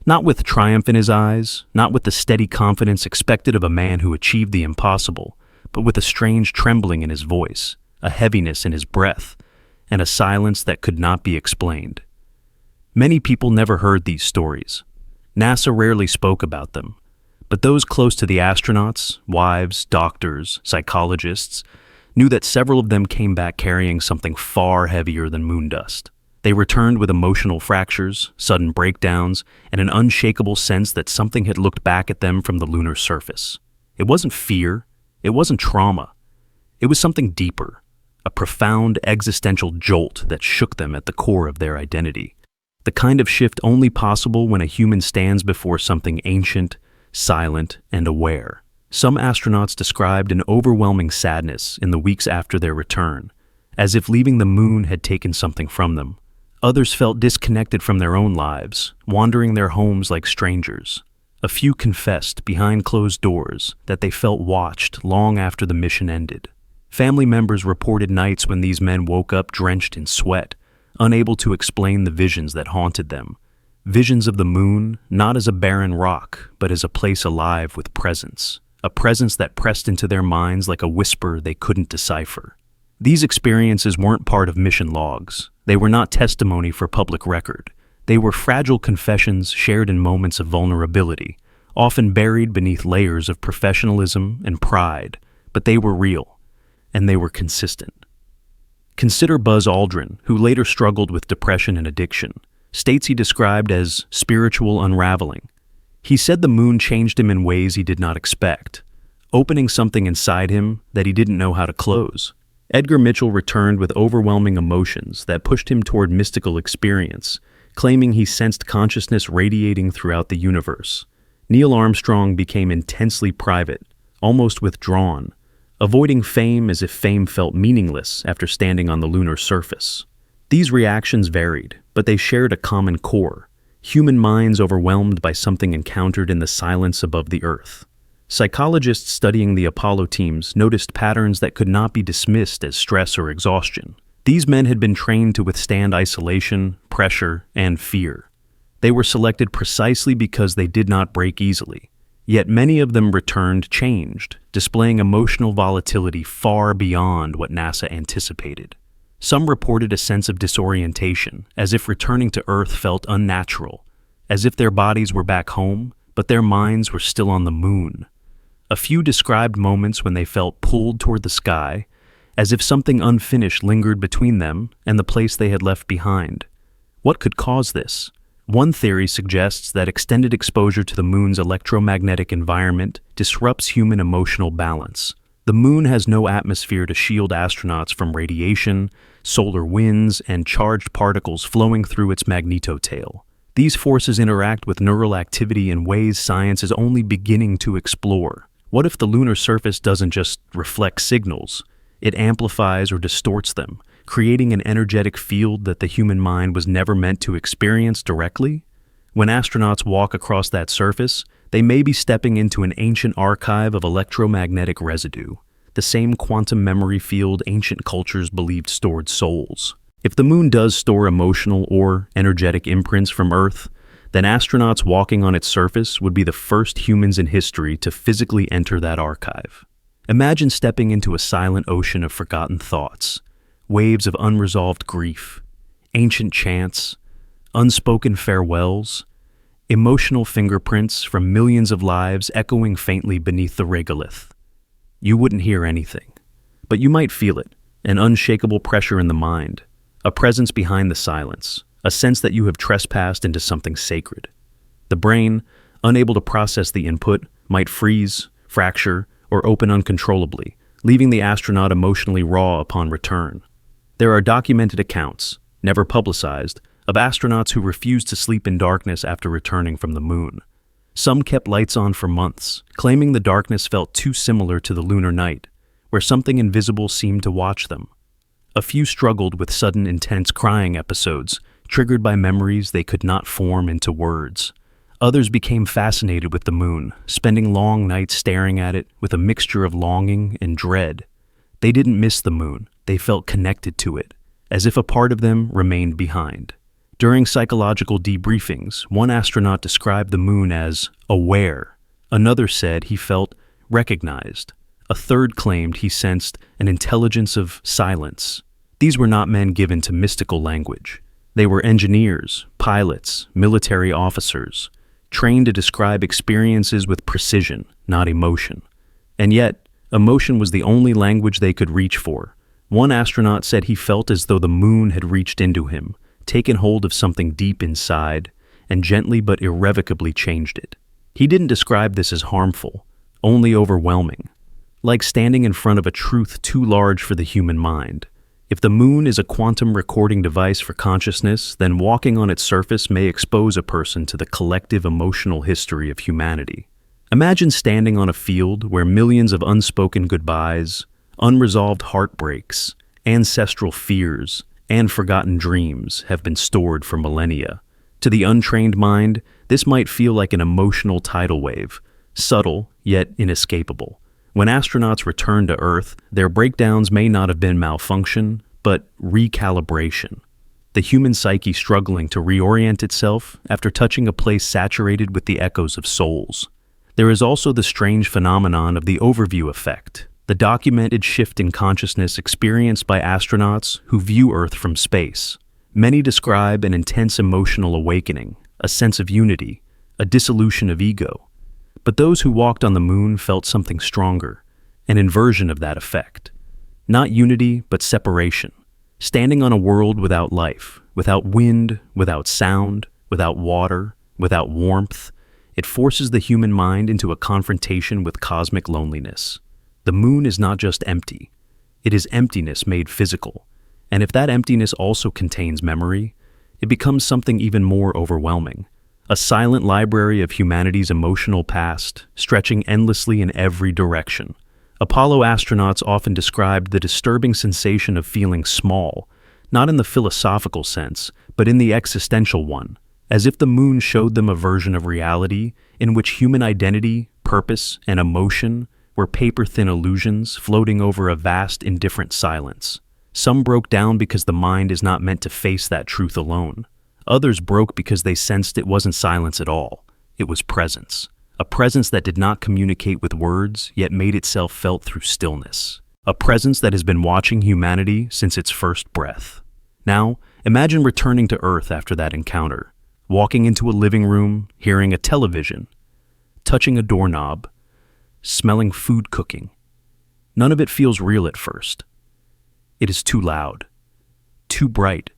Not with triumph in his eyes, not with the steady confidence expected of a man who achieved the impossible, but with a strange trembling in his voice, a heaviness in his breath, and a silence that could not be explained. Many people never heard these stories. NASA rarely spoke about them, but those close to the astronauts, wives, doctors, psychologists, knew that several of them came back carrying something far heavier than moon dust. They returned with emotional fractures, sudden breakdowns, and an unshakable sense that something had looked back at them from the lunar surface. It wasn't fear. It wasn't trauma. It was something deeper, a profound existential jolt that shook them at the core of their identity. The kind of shift only possible when a human stands before something ancient, silent, and aware. Some astronauts described an overwhelming sadness in the weeks after their return, as if leaving the moon had taken something from them. Others felt disconnected from their own lives, wandering their homes like strangers. A few confessed behind closed doors that they felt watched long after the mission ended. Family members reported nights when these men woke up drenched in sweat, unable to explain the visions that haunted them. Visions of the moon, not as a barren rock, but as a place alive with presence. A presence that pressed into their minds like a whisper they couldn't decipher. These experiences weren't part of mission logs. They were not testimony for public record. They were fragile confessions shared in moments of vulnerability, often buried beneath layers of professionalism and pride, but they were real, and they were consistent. Consider Buzz Aldrin, who later struggled with depression and addiction, states he described as spiritual unraveling. He said the moon changed him in ways he did not expect, opening something inside him that he didn't know how to close. Edgar Mitchell returned with overwhelming emotions that pushed him toward mystical experience, claiming he sensed consciousness radiating throughout the universe. Neil Armstrong became intensely private, almost withdrawn, avoiding fame as if fame felt meaningless after standing on the lunar surface. These reactions varied, but they shared a common core: human minds overwhelmed by something encountered in the silence above the Earth. Psychologists studying the Apollo teams noticed patterns that could not be dismissed as stress or exhaustion. These men had been trained to withstand isolation, pressure, and fear. They were selected precisely because they did not break easily. Yet many of them returned changed, displaying emotional volatility far beyond what NASA anticipated. Some reported a sense of disorientation, as if returning to Earth felt unnatural, as if their bodies were back home, but their minds were still on the moon. A few described moments when they felt pulled toward the sky, as if something unfinished lingered between them and the place they had left behind. What could cause this? One theory suggests that extended exposure to the moon's electromagnetic environment disrupts human emotional balance. The moon has no atmosphere to shield astronauts from radiation, solar winds, and charged particles flowing through its magnetotail. These forces interact with neural activity in ways science is only beginning to explore. What if the lunar surface doesn't just reflect signals? It amplifies or distorts them, creating an energetic field that the human mind was never meant to experience directly? When astronauts walk across that surface, they may be stepping into an ancient archive of electromagnetic residue, the same quantum memory field ancient cultures believed stored souls. If the moon does store emotional or energetic imprints from Earth, then astronauts walking on its surface would be the first humans in history to physically enter that archive. Imagine stepping into a silent ocean of forgotten thoughts, waves of unresolved grief, ancient chants, unspoken farewells, emotional fingerprints from millions of lives echoing faintly beneath the regolith. You wouldn't hear anything, but you might feel it, an unshakable pressure in the mind, a presence behind the silence, a sense that you have trespassed into something sacred. The brain, unable to process the input, might freeze, fracture, or open uncontrollably, leaving the astronaut emotionally raw upon return. There are documented accounts, never publicized, of astronauts who refused to sleep in darkness after returning from the moon. Some kept lights on for months, claiming the darkness felt too similar to the lunar night, where something invisible seemed to watch them. A few struggled with sudden intense crying episodes, triggered by memories they could not form into words. Others became fascinated with the moon, spending long nights staring at it with a mixture of longing and dread. They didn't miss the moon, they felt connected to it, as if a part of them remained behind. During psychological debriefings, one astronaut described the moon as aware. Another said he felt recognized. A third claimed he sensed an intelligence of silence. These were not men given to mystical language. They were engineers, pilots, military officers, trained to describe experiences with precision, not emotion. And yet, emotion was the only language they could reach for. One astronaut said he felt as though the moon had reached into him, taken hold of something deep inside, and gently but irrevocably changed it. He didn't describe this as harmful, only overwhelming, like standing in front of a truth too large for the human mind. If the moon is a quantum recording device for consciousness, then walking on its surface may expose a person to the collective emotional history of humanity. Imagine standing on a field where millions of unspoken goodbyes, unresolved heartbreaks, ancestral fears, and forgotten dreams have been stored for millennia. To the untrained mind, this might feel like an emotional tidal wave, subtle yet inescapable. When astronauts return to Earth, their breakdowns may not have been malfunction, but recalibration. The human psyche struggling to reorient itself after touching a place saturated with the echoes of souls. There is also the strange phenomenon of the overview effect, the documented shift in consciousness experienced by astronauts who view Earth from space. Many describe an intense emotional awakening, a sense of unity, a dissolution of ego. But those who walked on the moon felt something stronger, an inversion of that effect. Not unity, but separation. Standing on a world without life, without wind, without sound, without water, without warmth, it forces the human mind into a confrontation with cosmic loneliness. The moon is not just empty. It is emptiness made physical. And if that emptiness also contains memory, it becomes something even more overwhelming. A silent library of humanity's emotional past, stretching endlessly in every direction. Apollo astronauts often described the disturbing sensation of feeling small, not in the philosophical sense, but in the existential one, as if the moon showed them a version of reality in which human identity, purpose, and emotion were paper-thin illusions floating over a vast, indifferent silence. Some broke down because the mind is not meant to face that truth alone. Others broke because they sensed it wasn't silence at all. It was presence. A presence that did not communicate with words, yet made itself felt through stillness. A presence that has been watching humanity since its first breath. Now, imagine returning to Earth after that encounter, walking into a living room, hearing a television, touching a doorknob, smelling food cooking. None of it feels real at first. It is too loud, too bright,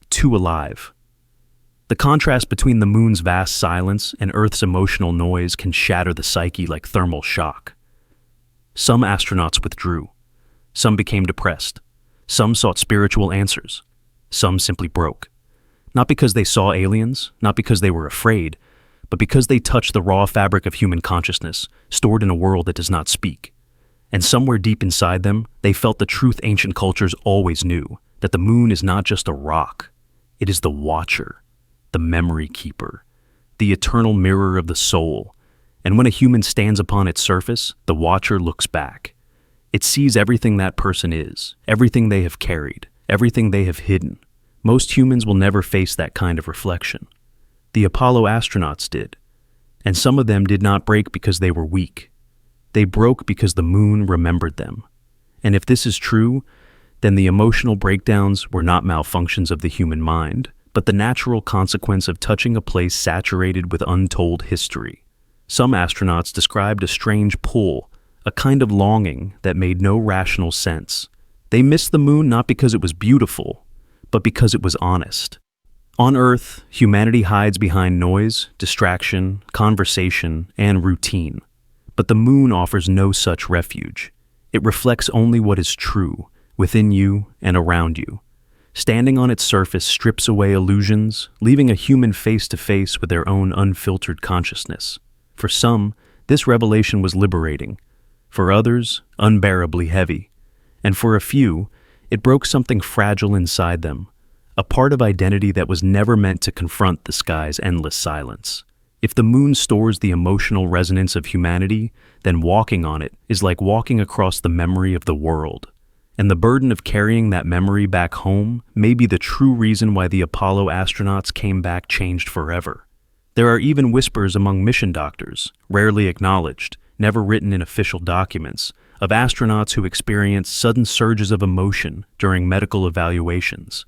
too alive. The contrast between the moon's vast silence and Earth's emotional noise can shatter the psyche like thermal shock. Some astronauts withdrew. Some became depressed. Some sought spiritual answers. Some simply broke. Not because they saw aliens, not because they were afraid, but because they touch the raw fabric of human consciousness, stored in a world that does not speak. And somewhere deep inside them, they felt the truth ancient cultures always knew, that the moon is not just a rock. It is the watcher, the memory keeper, the eternal mirror of the soul. And when a human stands upon its surface, the watcher looks back. It sees everything that person is, everything they have carried, everything they have hidden. Most humans will never face that kind of reflection. The Apollo astronauts did, and some of them did not break because they were weak. They broke because the moon remembered them. And if this is true, then the emotional breakdowns were not malfunctions of the human mind, but the natural consequence of touching a place saturated with untold history. Some astronauts described a strange pull, a kind of longing that made no rational sense. They missed the moon not because it was beautiful, but because it was honest. On Earth, humanity hides behind noise, distraction, conversation, and routine. But the moon offers no such refuge. It reflects only what is true, within you and around you. Standing on its surface strips away illusions, leaving a human face to face with their own unfiltered consciousness. For some, this revelation was liberating. For others, unbearably heavy. And for a few, it broke something fragile inside them, a part of identity that was never meant to confront the sky's endless silence. If the moon stores the emotional resonance of humanity, then walking on it is like walking across the memory of the world. And the burden of carrying that memory back home may be the true reason why the Apollo astronauts came back changed forever. There are even whispers among mission doctors, rarely acknowledged, never written in official documents, of astronauts who experience sudden surges of emotion during medical evaluations.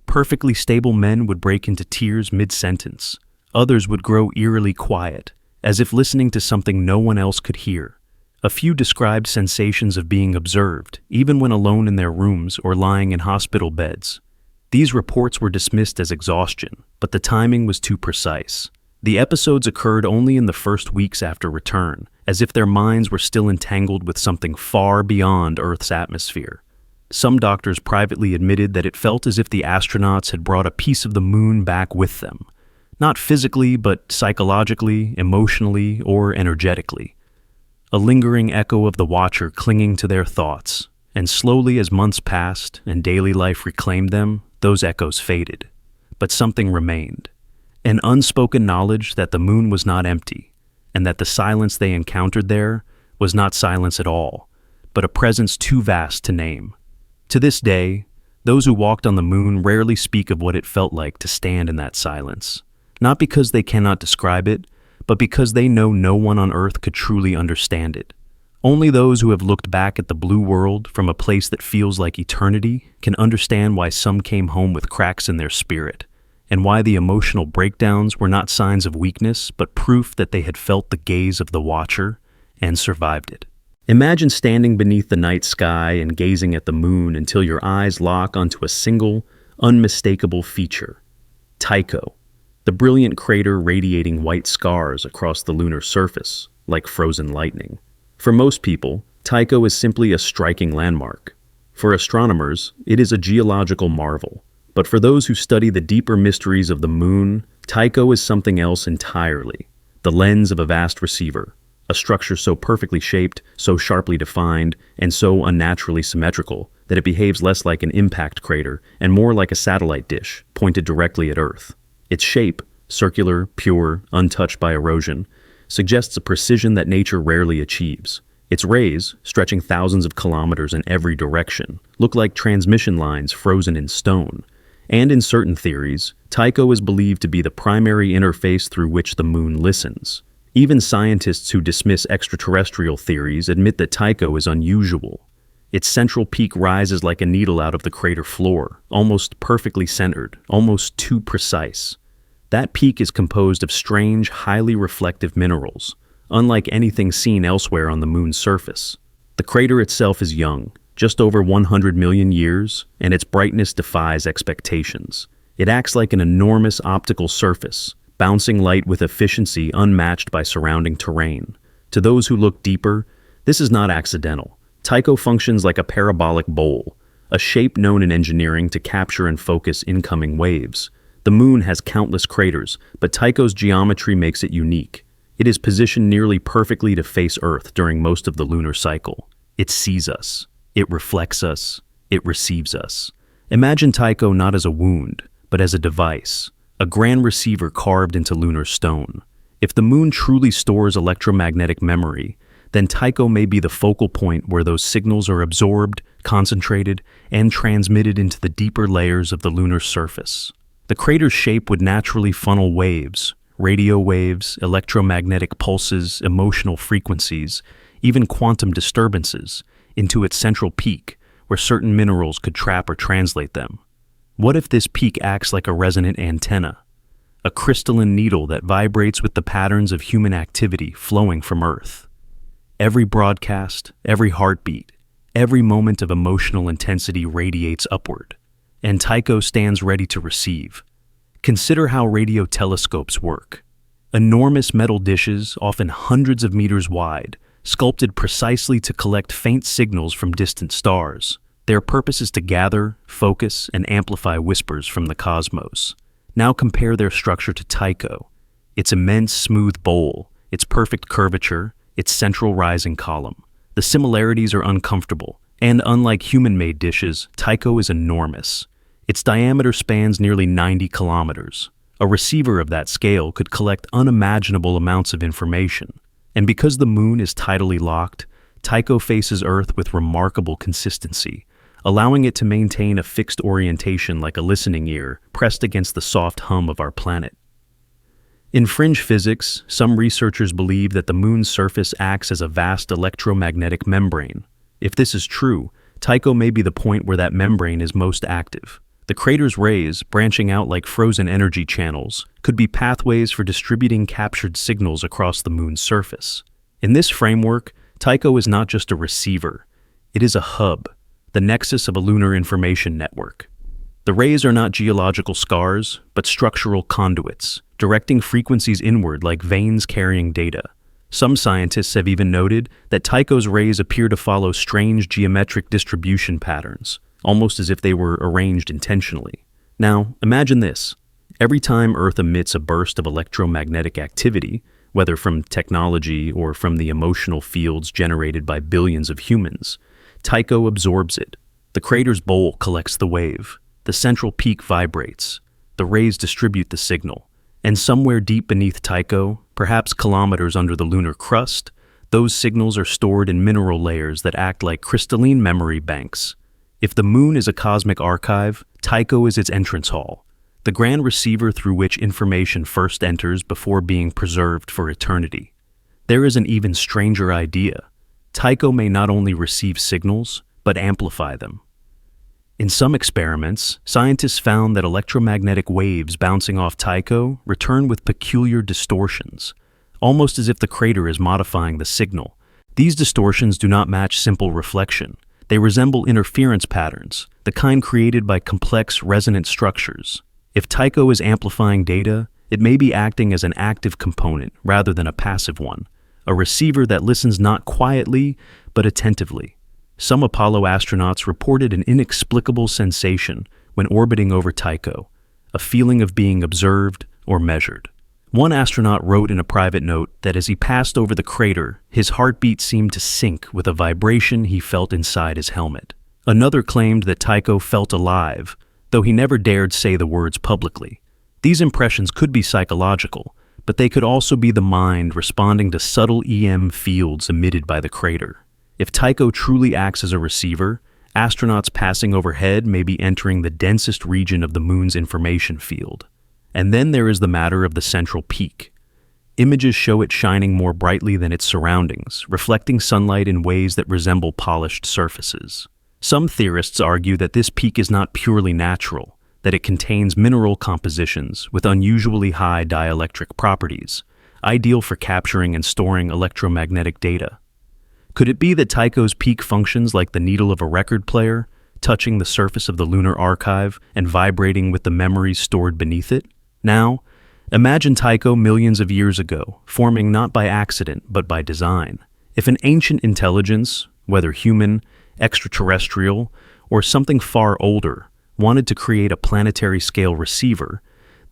Perfectly stable men would break into tears mid-sentence. Others would grow eerily quiet, as if listening to something no one else could hear. A few described sensations of being observed, even when alone in their rooms or lying in hospital beds. These reports were dismissed as exhaustion, but the timing was too precise. The episodes occurred only in the first weeks after return, as if their minds were still entangled with something far beyond Earth's atmosphere. Some doctors privately admitted that it felt as if the astronauts had brought a piece of the moon back with them. Not physically, but psychologically, emotionally, or energetically. A lingering echo of the watcher clinging to their thoughts, and slowly as months passed and daily life reclaimed them, those echoes faded. But something remained. An unspoken knowledge that the moon was not empty, and that the silence they encountered there was not silence at all, but a presence too vast to name. To this day, those who walked on the moon rarely speak of what it felt like to stand in that silence, not because they cannot describe it, but because they know no one on Earth could truly understand it. Only those who have looked back at the blue world from a place that feels like eternity can understand why some came home with cracks in their spirit, and why the emotional breakdowns were not signs of weakness, but proof that they had felt the gaze of the watcher and survived it. Imagine standing beneath the night sky and gazing at the moon until your eyes lock onto a single, unmistakable feature: Tycho, the brilliant crater radiating white scars across the lunar surface, like frozen lightning. For most people, Tycho is simply a striking landmark. For astronomers, it is a geological marvel. But for those who study the deeper mysteries of the moon, Tycho is something else entirely: the lens of a vast receiver, a structure so perfectly shaped, so sharply defined, and so unnaturally symmetrical that it behaves less like an impact crater and more like a satellite dish pointed directly at Earth. Its shape, circular, pure, untouched by erosion, suggests a precision that nature rarely achieves. Its rays, stretching thousands of kilometers in every direction, look like transmission lines frozen in stone. And in certain theories, Tycho is believed to be the primary interface through which the moon listens. Even scientists who dismiss extraterrestrial theories admit that Tycho is unusual. Its central peak rises like a needle out of the crater floor, almost perfectly centered, almost too precise. That peak is composed of strange, highly reflective minerals, unlike anything seen elsewhere on the moon's surface. The crater itself is young, just over 100 million years, and its brightness defies expectations. It acts like an enormous optical surface, bouncing light with efficiency unmatched by surrounding terrain. To those who look deeper, this is not accidental. Tycho functions like a parabolic bowl, a shape known in engineering to capture and focus incoming waves. The moon has countless craters, but Tycho's geometry makes it unique. It is positioned nearly perfectly to face Earth during most of the lunar cycle. It sees us. It reflects us. It receives us. Imagine Tycho not as a wound, but as a device, a grand receiver carved into lunar stone. If the moon truly stores electromagnetic memory, then Tycho may be the focal point where those signals are absorbed, concentrated, and transmitted into the deeper layers of the lunar surface. The crater's shape would naturally funnel waves, radio waves, electromagnetic pulses, emotional frequencies, even quantum disturbances, into its central peak, where certain minerals could trap or translate them. What if this peak acts like a resonant antenna, a crystalline needle that vibrates with the patterns of human activity flowing from Earth? Every broadcast, every heartbeat, every moment of emotional intensity radiates upward, and Tycho stands ready to receive. Consider how radio telescopes work. Enormous metal dishes, often hundreds of meters wide, sculpted precisely to collect faint signals from distant stars. Their purpose is to gather, focus, and amplify whispers from the cosmos. Now compare their structure to Tycho. Its immense smooth bowl, its perfect curvature, its central rising column. The similarities are uncomfortable, and unlike human-made dishes, Tycho is enormous. Its diameter spans nearly 90 kilometers. A receiver of that scale could collect unimaginable amounts of information. And because the moon is tidally locked, Tycho faces Earth with remarkable consistency, allowing it to maintain a fixed orientation like a listening ear pressed against the soft hum of our planet. In fringe physics, some researchers believe that the moon's surface acts as a vast electromagnetic membrane. If this is true, Tycho may be the point where that membrane is most active. The crater's rays, branching out like frozen energy channels, could be pathways for distributing captured signals across the moon's surface. In this framework, Tycho is not just a receiver. It is a hub, the nexus of a lunar information network. The rays are not geological scars, but structural conduits, directing frequencies inward like veins carrying data. Some scientists have even noted that Tycho's rays appear to follow strange geometric distribution patterns, almost as if they were arranged intentionally. Now, imagine this. Every time Earth emits a burst of electromagnetic activity, whether from technology or from the emotional fields generated by billions of humans, Tycho absorbs it. The crater's bowl collects the wave. The central peak vibrates. The rays distribute the signal. And somewhere deep beneath Tycho, perhaps kilometers under the lunar crust, those signals are stored in mineral layers that act like crystalline memory banks. If the moon is a cosmic archive, Tycho is its entrance hall, the grand receiver through which information first enters before being preserved for eternity. There is an even stranger idea. Tycho may not only receive signals, but amplify them. In some experiments, scientists found that electromagnetic waves bouncing off Tycho return with peculiar distortions, almost as if the crater is modifying the signal. These distortions do not match simple reflection. They resemble interference patterns, the kind created by complex resonant structures. If Tycho is amplifying data, it may be acting as an active component rather than a passive one, a receiver that listens not quietly, but attentively. Some Apollo astronauts reported an inexplicable sensation when orbiting over Tycho, a feeling of being observed or measured. One astronaut wrote in a private note that as he passed over the crater, his heartbeat seemed to sync with a vibration he felt inside his helmet. Another claimed that Tycho felt alive, though he never dared say the words publicly. These impressions could be psychological, but they could also be the mind responding to subtle EM fields emitted by the crater. If Tycho truly acts as a receiver, astronauts passing overhead may be entering the densest region of the moon's information field. And then there is the matter of the central peak. Images show it shining more brightly than its surroundings, reflecting sunlight in ways that resemble polished surfaces. Some theorists argue that this peak is not purely natural, that it contains mineral compositions with unusually high dielectric properties, ideal for capturing and storing electromagnetic data. Could it be that Tycho's peak functions like the needle of a record player, touching the surface of the lunar archive and vibrating with the memories stored beneath it? Now, imagine Tycho millions of years ago, forming not by accident but by design. If an ancient intelligence, whether human, extraterrestrial, or something far older, wanted to create a planetary-scale receiver,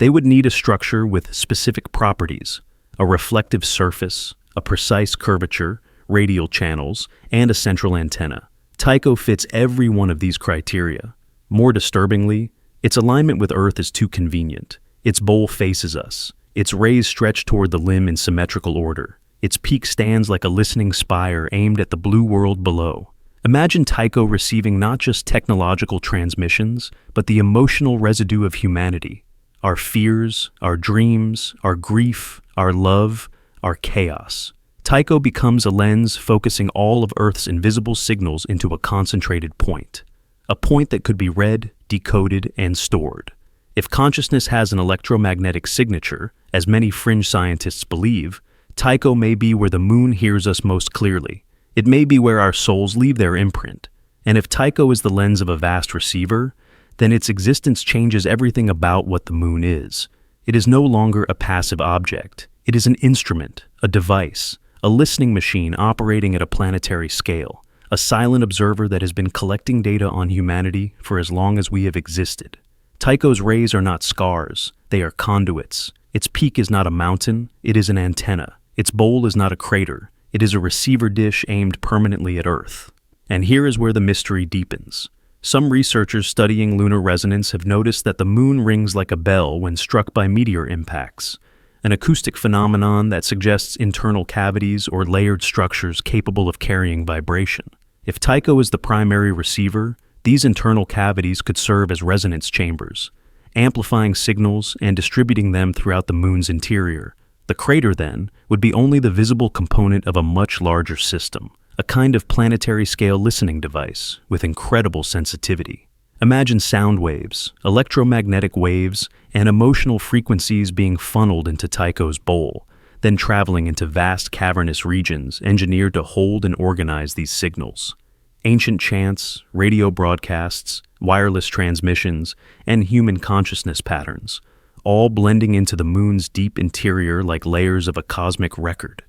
They would need a structure with specific properties, a reflective surface, a precise curvature, radial channels, and a central antenna. Tycho fits every one of these criteria. More disturbingly, its alignment with Earth is too convenient. Its bowl faces us. Its rays stretch toward the limb in symmetrical order. Its peak stands like a listening spire aimed at the blue world below. Imagine Tycho receiving not just technological transmissions, but the emotional residue of humanity. Our fears, our dreams, our grief, our love, our chaos. Tycho becomes a lens focusing all of Earth's invisible signals into a concentrated point. A point that could be read, decoded, and stored. If consciousness has an electromagnetic signature, as many fringe scientists believe, Tycho may be where the moon hears us most clearly. It may be where our souls leave their imprint. And if Tycho is the lens of a vast receiver, then its existence changes everything about what the moon is. It is no longer a passive object. It is an instrument, a device, a listening machine operating at a planetary scale, a silent observer that has been collecting data on humanity for as long as we have existed. Tycho's rays are not scars, they are conduits. Its peak is not a mountain, it is an antenna. Its bowl is not a crater, it is a receiver dish aimed permanently at Earth. And here is where the mystery deepens. Some researchers studying lunar resonance have noticed that the moon rings like a bell when struck by meteor impacts, an acoustic phenomenon that suggests internal cavities or layered structures capable of carrying vibration. If Tycho is the primary receiver, these internal cavities could serve as resonance chambers, amplifying signals and distributing them throughout the moon's interior. The crater, then, would be only the visible component of a much larger system, a kind of planetary-scale listening device with incredible sensitivity. Imagine sound waves, electromagnetic waves, and emotional frequencies being funneled into Tycho's bowl, then traveling into vast cavernous regions engineered to hold and organize these signals. Ancient chants, radio broadcasts, wireless transmissions, and human consciousness patterns, all blending into the moon's deep interior like layers of a cosmic record.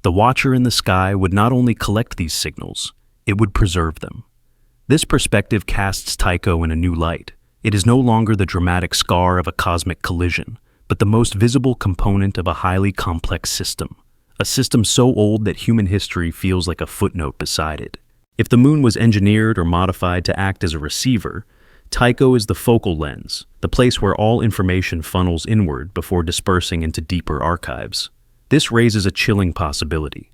The watcher in the sky would not only collect these signals, it would preserve them. This perspective casts Tycho in a new light. It is no longer the dramatic scar of a cosmic collision, but the most visible component of a highly complex system. A system so old that human history feels like a footnote beside it. If the moon was engineered or modified to act as a receiver, Tycho is the focal lens, the place where all information funnels inward before dispersing into deeper archives. This raises a chilling possibility.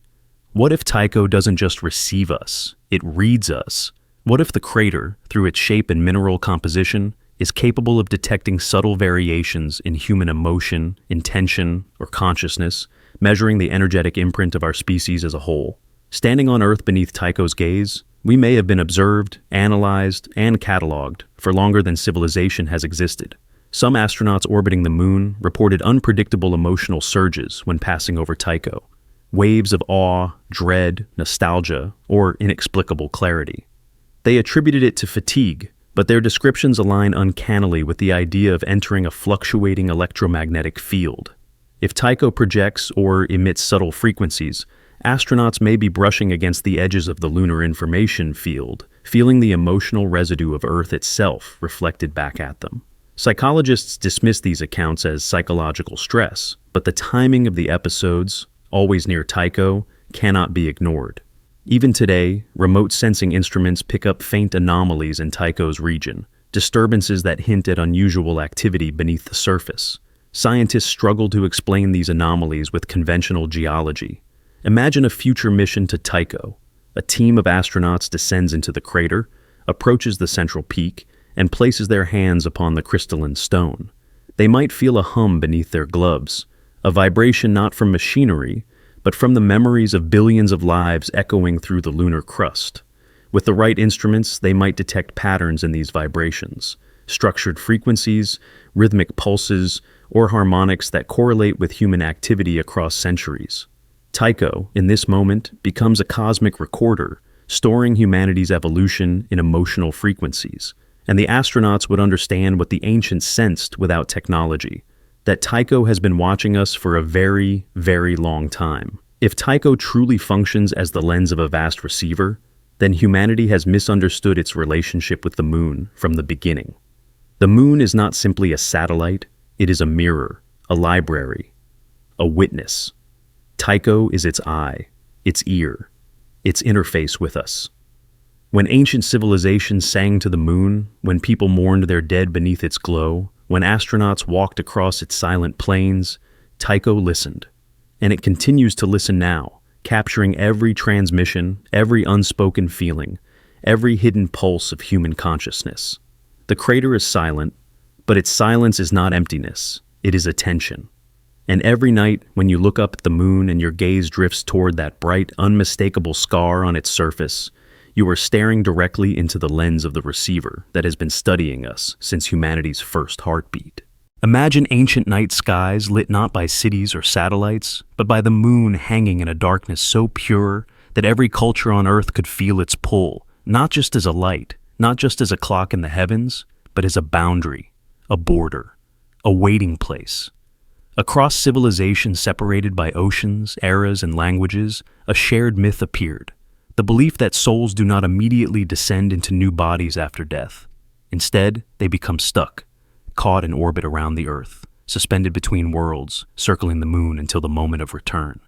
What if Tycho doesn't just receive us, it reads us? What if the crater, through its shape and mineral composition, is capable of detecting subtle variations in human emotion, intention, or consciousness, measuring the energetic imprint of our species as a whole? Standing on Earth beneath Tycho's gaze, we may have been observed, analyzed, and cataloged for longer than civilization has existed. Some astronauts orbiting the moon reported unpredictable emotional surges when passing over Tycho, waves of awe, dread, nostalgia, or inexplicable clarity. They attributed it to fatigue, but their descriptions align uncannily with the idea of entering a fluctuating electromagnetic field. If Tycho projects or emits subtle frequencies, astronauts may be brushing against the edges of the lunar information field, feeling the emotional residue of Earth itself reflected back at them. Psychologists dismiss these accounts as psychological stress, but the timing of the episodes, always near Tycho, cannot be ignored. Even today, remote sensing instruments pick up faint anomalies in Tycho's region, disturbances that hint at unusual activity beneath the surface. Scientists struggle to explain these anomalies with conventional geology. Imagine a future mission to Tycho. A team of astronauts descends into the crater, approaches the central peak, and places their hands upon the crystalline stone. They might feel a hum beneath their gloves, a vibration not from machinery, but from the memories of billions of lives echoing through the lunar crust. With the right instruments, they might detect patterns in these vibrations, structured frequencies, rhythmic pulses, or harmonics that correlate with human activity across centuries. Tycho, in this moment, becomes a cosmic recorder, storing humanity's evolution in emotional frequencies. And the astronauts would understand what the ancients sensed without technology, that Tycho has been watching us for a very, very long time. If Tycho truly functions as the lens of a vast receiver, then humanity has misunderstood its relationship with the moon from the beginning. The moon is not simply a satellite, It is a mirror, a library, a witness. Tycho is its eye, its ear, its interface with us. When ancient civilizations sang to the moon, when people mourned their dead beneath its glow, when astronauts walked across its silent plains, Tycho listened. And it continues to listen now, capturing every transmission, every unspoken feeling, every hidden pulse of human consciousness. The crater is silent, but its silence is not emptiness, it is attention. And every night, when you look up at the moon and your gaze drifts toward that bright, unmistakable scar on its surface, you are staring directly into the lens of the receiver that has been studying us since humanity's first heartbeat. Imagine ancient night skies lit not by cities or satellites, but by the moon hanging in a darkness so pure that every culture on Earth could feel its pull, not just as a light, not just as a clock in the heavens, but as a boundary, a border, a waiting place. Across civilizations separated by oceans, eras, and languages, a shared myth appeared. The belief that souls do not immediately descend into new bodies after death. Instead, they become stuck, caught in orbit around the Earth, suspended between worlds, circling the moon until the moment of return.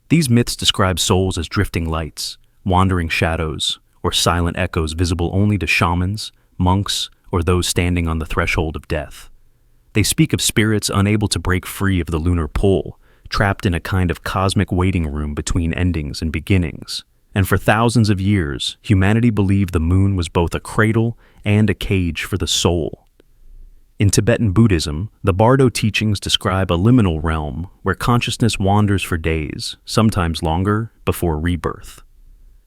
These myths describe souls as drifting lights, wandering shadows, or silent echoes visible only to shamans, monks, or those standing on the threshold of death. They speak of spirits unable to break free of the lunar pull, trapped in a kind of cosmic waiting room between endings and beginnings. And for thousands of years, humanity believed the moon was both a cradle and a cage for the soul. In Tibetan Buddhism, the Bardo teachings describe a liminal realm where consciousness wanders for days, sometimes longer, before rebirth.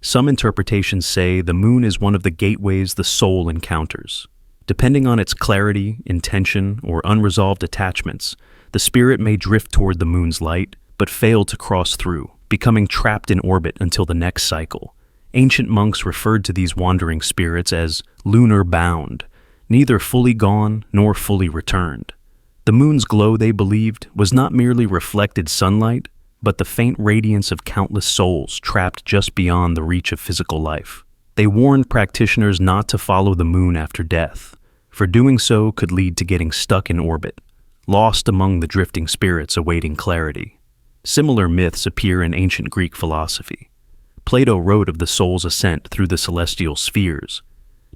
Some interpretations say the moon is one of the gateways the soul encounters. Depending on its clarity, intention, or unresolved attachments, the spirit may drift toward the moon's light, but fail to cross through, becoming trapped in orbit until the next cycle. Ancient monks referred to these wandering spirits as lunar bound, neither fully gone nor fully returned. The moon's glow, they believed, was not merely reflected sunlight, but the faint radiance of countless souls trapped just beyond the reach of physical life. They warned practitioners not to follow the moon after death, for doing so could lead to getting stuck in orbit, lost among the drifting spirits awaiting clarity. Similar myths appear in ancient Greek philosophy. Plato wrote of the soul's ascent through the celestial spheres,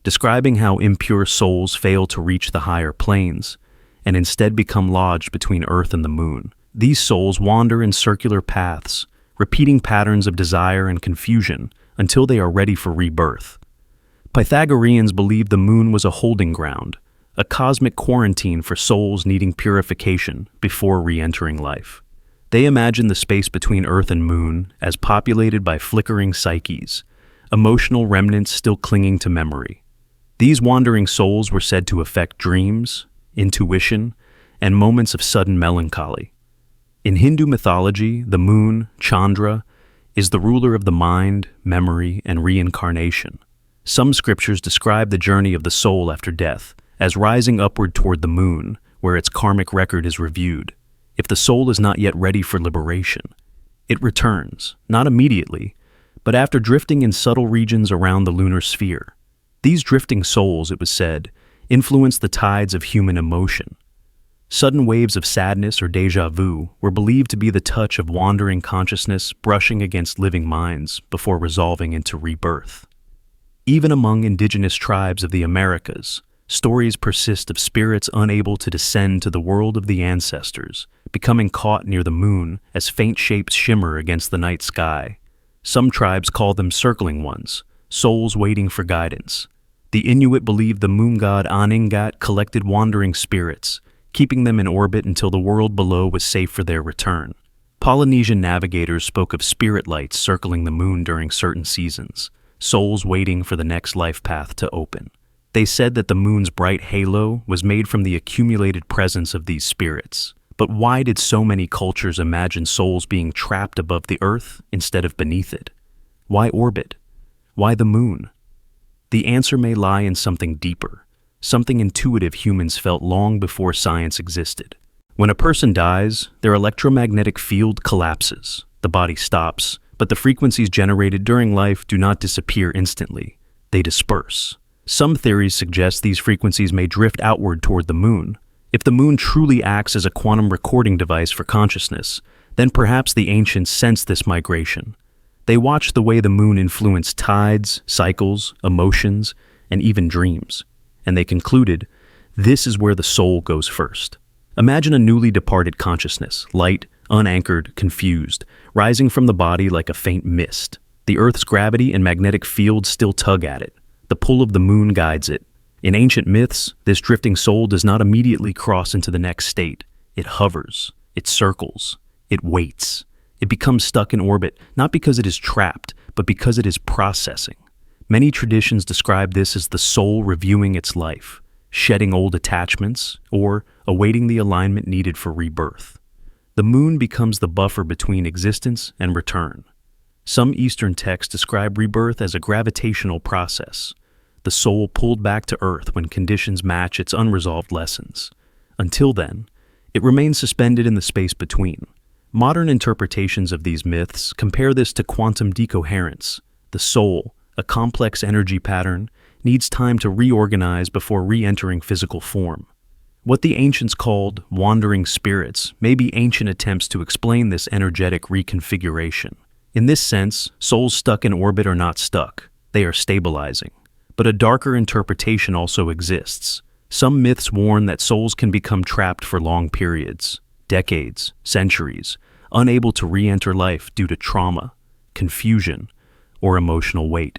describing how impure souls fail to reach the higher planes and instead become lodged between Earth and the moon. These souls wander in circular paths, repeating patterns of desire and confusion until they are ready for rebirth. Pythagoreans believed the moon was a holding ground, a cosmic quarantine for souls needing purification before re-entering life. They imagined the space between Earth and moon as populated by flickering psyches, emotional remnants still clinging to memory. These wandering souls were said to affect dreams, intuition, and moments of sudden melancholy. In Hindu mythology, the moon, Chandra, is the ruler of the mind, memory, and reincarnation. Some scriptures describe the journey of the soul after death as rising upward toward the moon, where its karmic record is reviewed. If the soul is not yet ready for liberation, it returns, not immediately, but after drifting in subtle regions around the lunar sphere. These drifting souls, it was said, influence the tides of human emotion. Sudden waves of sadness or déjà vu were believed to be the touch of wandering consciousness brushing against living minds before resolving into rebirth. Even among indigenous tribes of the Americas, stories persist of spirits unable to descend to the world of the ancestors, becoming caught near the moon as faint shapes shimmer against the night sky. Some tribes call them circling ones, souls waiting for guidance. The Inuit believed the moon god Aningat collected wandering spirits, keeping them in orbit until the world below was safe for their return. Polynesian navigators spoke of spirit lights circling the moon during certain seasons, souls waiting for the next life path to open. They said that the moon's bright halo was made from the accumulated presence of these spirits. But why did so many cultures imagine souls being trapped above the Earth instead of beneath it? Why orbit? Why the moon? The answer may lie in something deeper, something intuitive humans felt long before science existed. When a person dies, their electromagnetic field collapses. The body stops, but the frequencies generated during life do not disappear instantly. They disperse. Some theories suggest these frequencies may drift outward toward the moon, If the moon truly acts as a quantum recording device for consciousness, then perhaps the ancients sensed this migration. They watched the way the moon influenced tides, cycles, emotions, and even dreams, and they concluded, this is where the soul goes first. Imagine a newly departed consciousness, light, unanchored, confused, rising from the body like a faint mist. The Earth's gravity and magnetic field still tug at it. The pull of the moon guides it. In ancient myths, this drifting soul does not immediately cross into the next state. It hovers, it circles, it waits. It becomes stuck in orbit, not because it is trapped, but because it is processing. Many traditions describe this as the soul reviewing its life, shedding old attachments, or awaiting the alignment needed for rebirth. The moon becomes the buffer between existence and return. Some Eastern texts describe rebirth as a gravitational process, the soul pulled back to Earth when conditions match its unresolved lessons. Until then, it remains suspended in the space between. Modern interpretations of these myths compare this to quantum decoherence. The soul, a complex energy pattern, needs time to reorganize before re-entering physical form. What the ancients called wandering spirits may be ancient attempts to explain this energetic reconfiguration. In this sense, souls stuck in orbit are not stuck, they are stabilizing. But a darker interpretation also exists. Some myths warn that souls can become trapped for long periods, decades, centuries, unable to re-enter life due to trauma, confusion, or emotional weight.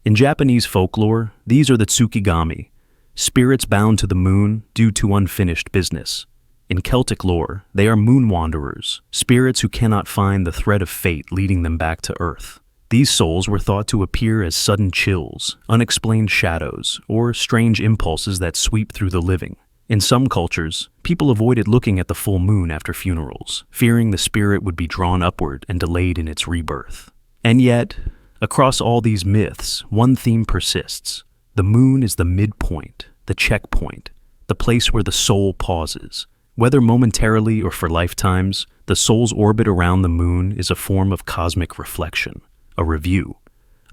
In Japanese folklore, these are the tsukigami, spirits bound to the moon due to unfinished business. In Celtic lore, they are moon wanderers, spirits who cannot find the thread of fate leading them back to Earth. These souls were thought to appear as sudden chills, unexplained shadows, or strange impulses that sweep through the living. In some cultures, people avoided looking at the full moon after funerals, fearing the spirit would be drawn upward and delayed in its rebirth. And yet, across all these myths, one theme persists. The moon is the midpoint, the checkpoint, the place where the soul pauses. Whether momentarily or for lifetimes, the soul's orbit around the moon is a form of cosmic reflection. A review,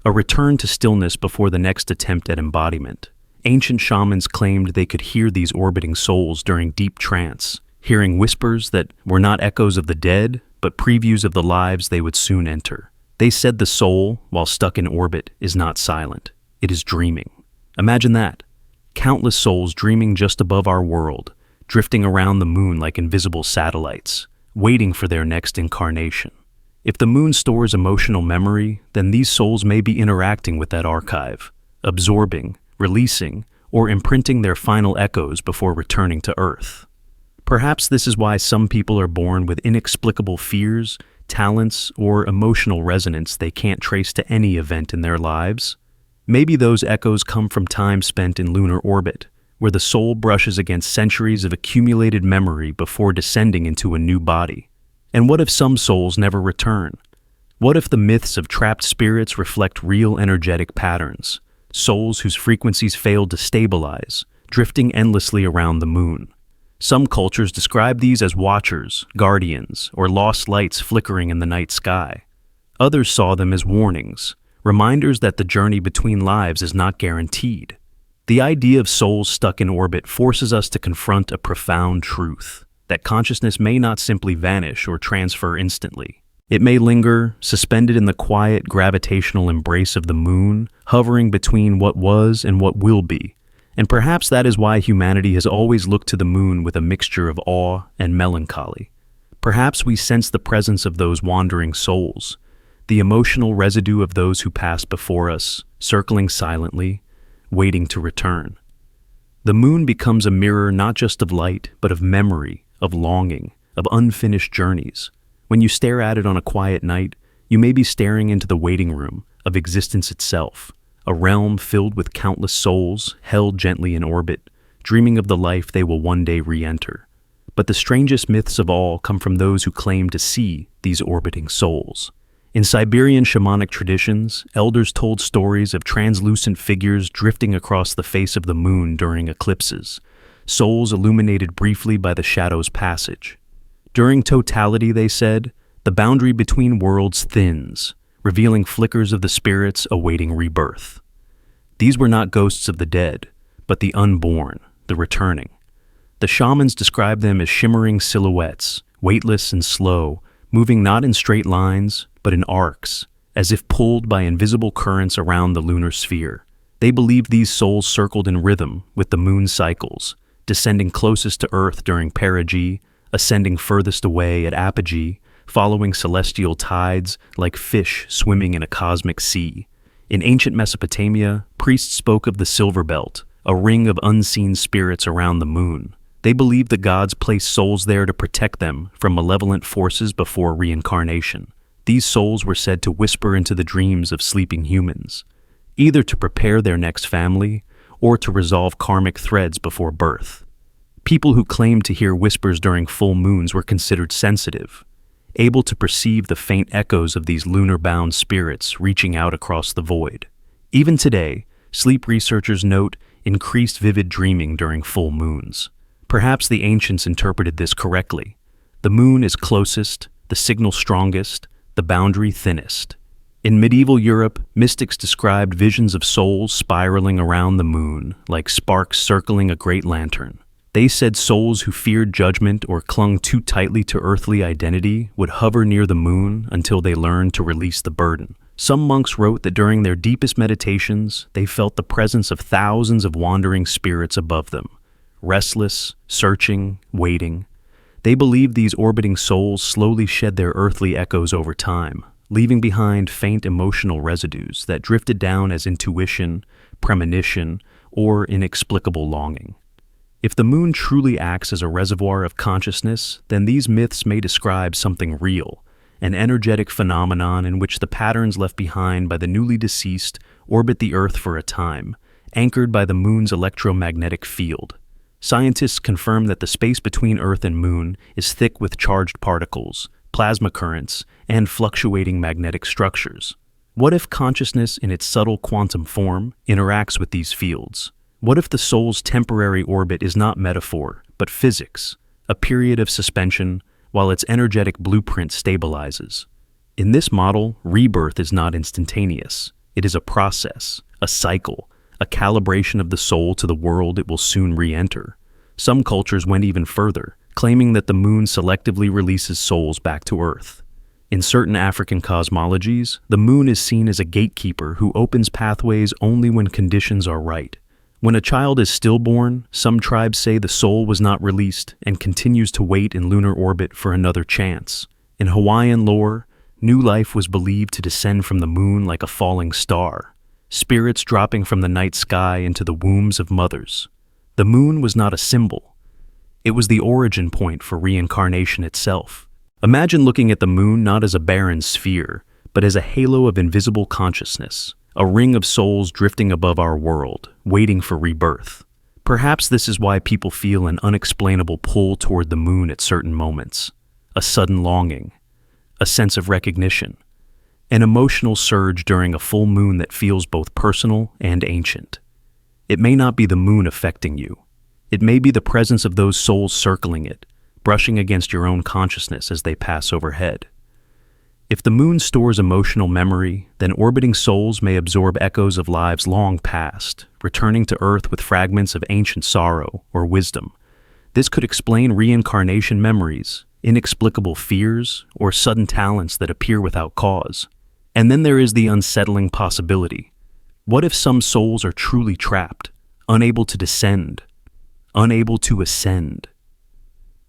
a return to stillness before the next attempt at embodiment. Ancient shamans claimed they could hear these orbiting souls during deep trance, hearing whispers that were not echoes of the dead, but previews of the lives they would soon enter. They said the soul, while stuck in orbit, is not silent. It is dreaming. Imagine that. Countless souls dreaming just above our world, drifting around the moon like invisible satellites, waiting for their next incarnation. If the moon stores emotional memory, then these souls may be interacting with that archive, absorbing, releasing, or imprinting their final echoes before returning to Earth. Perhaps this is why some people are born with inexplicable fears, talents, or emotional resonance they can't trace to any event in their lives. Maybe those echoes come from time spent in lunar orbit, where the soul brushes against centuries of accumulated memory before descending into a new body. And what if some souls never return? What if the myths of trapped spirits reflect real energetic patterns, souls whose frequencies failed to stabilize, drifting endlessly around the moon? Some cultures describe these as watchers, guardians, or lost lights flickering in the night sky. Others saw them as warnings, reminders that the journey between lives is not guaranteed. The idea of souls stuck in orbit forces us to confront a profound truth, that consciousness may not simply vanish or transfer instantly. It may linger, suspended in the quiet gravitational embrace of the moon, hovering between what was and what will be. And perhaps that is why humanity has always looked to the moon with a mixture of awe and melancholy. Perhaps we sense the presence of those wandering souls, the emotional residue of those who passed before us, circling silently, waiting to return. The moon becomes a mirror not just of light, but of memory, of longing, of unfinished journeys. When you stare at it on a quiet night, you may be staring into the waiting room of existence itself, a realm filled with countless souls held gently in orbit, dreaming of the life they will one day re-enter. But the strangest myths of all come from those who claim to see these orbiting souls. In Siberian shamanic traditions, elders told stories of translucent figures drifting across the face of the moon during eclipses, souls illuminated briefly by the shadow's passage. During totality, they said, the boundary between worlds thins, revealing flickers of the spirits awaiting rebirth. These were not ghosts of the dead, but the unborn, the returning. The shamans describe them as shimmering silhouettes, weightless and slow, moving not in straight lines, but in arcs, as if pulled by invisible currents around the lunar sphere. They believe these souls circled in rhythm with the moon's cycles, descending closest to Earth during perigee, ascending furthest away at apogee, following celestial tides like fish swimming in a cosmic sea. In ancient Mesopotamia, priests spoke of the silver belt, a ring of unseen spirits around the moon. They believed the gods placed souls there to protect them from malevolent forces before reincarnation. These souls were said to whisper into the dreams of sleeping humans, either to prepare their next family or to resolve karmic threads before birth. People who claimed to hear whispers during full moons were considered sensitive, able to perceive the faint echoes of these lunar-bound spirits reaching out across the void. Even today, sleep researchers note increased vivid dreaming during full moons. Perhaps the ancients interpreted this correctly. The moon is closest, the signal strongest, the boundary thinnest. In medieval Europe, mystics described visions of souls spiraling around the moon, like sparks circling a great lantern. They said souls who feared judgment or clung too tightly to earthly identity would hover near the moon until they learned to release the burden. Some monks wrote that during their deepest meditations, they felt the presence of thousands of wandering spirits above them, restless, searching, waiting. They believed these orbiting souls slowly shed their earthly echoes over time, leaving behind faint emotional residues that drifted down as intuition, premonition, or inexplicable longing. If the moon truly acts as a reservoir of consciousness, then these myths may describe something real, an energetic phenomenon in which the patterns left behind by the newly deceased orbit the Earth for a time, anchored by the moon's electromagnetic field. Scientists confirm that the space between Earth and Moon is thick with charged particles, plasma currents, and fluctuating magnetic structures. What if consciousness in its subtle quantum form interacts with these fields? What if the soul's temporary orbit is not metaphor, but physics, a period of suspension, while its energetic blueprint stabilizes? In this model, rebirth is not instantaneous. It is a process, a cycle, a calibration of the soul to the world it will soon re-enter. Some cultures went even further, claiming that the moon selectively releases souls back to Earth. In certain African cosmologies, the moon is seen as a gatekeeper who opens pathways only when conditions are right. When a child is stillborn, some tribes say the soul was not released and continues to wait in lunar orbit for another chance. In Hawaiian lore, new life was believed to descend from the moon like a falling star, spirits dropping from the night sky into the wombs of mothers. The moon was not a symbol. It was the origin point for reincarnation itself. Imagine looking at the moon not as a barren sphere, but as a halo of invisible consciousness, a ring of souls drifting above our world, waiting for rebirth. Perhaps this is why people feel an unexplainable pull toward the moon at certain moments, a sudden longing, a sense of recognition, an emotional surge during a full moon that feels both personal and ancient. It may not be the moon affecting you. It may be the presence of those souls circling it, brushing against your own consciousness as they pass overhead. If the moon stores emotional memory, then orbiting souls may absorb echoes of lives long past, returning to Earth with fragments of ancient sorrow or wisdom. This could explain reincarnation memories, inexplicable fears, or sudden talents that appear without cause. And then there is the unsettling possibility. What if some souls are truly trapped, unable to descend, unable to ascend?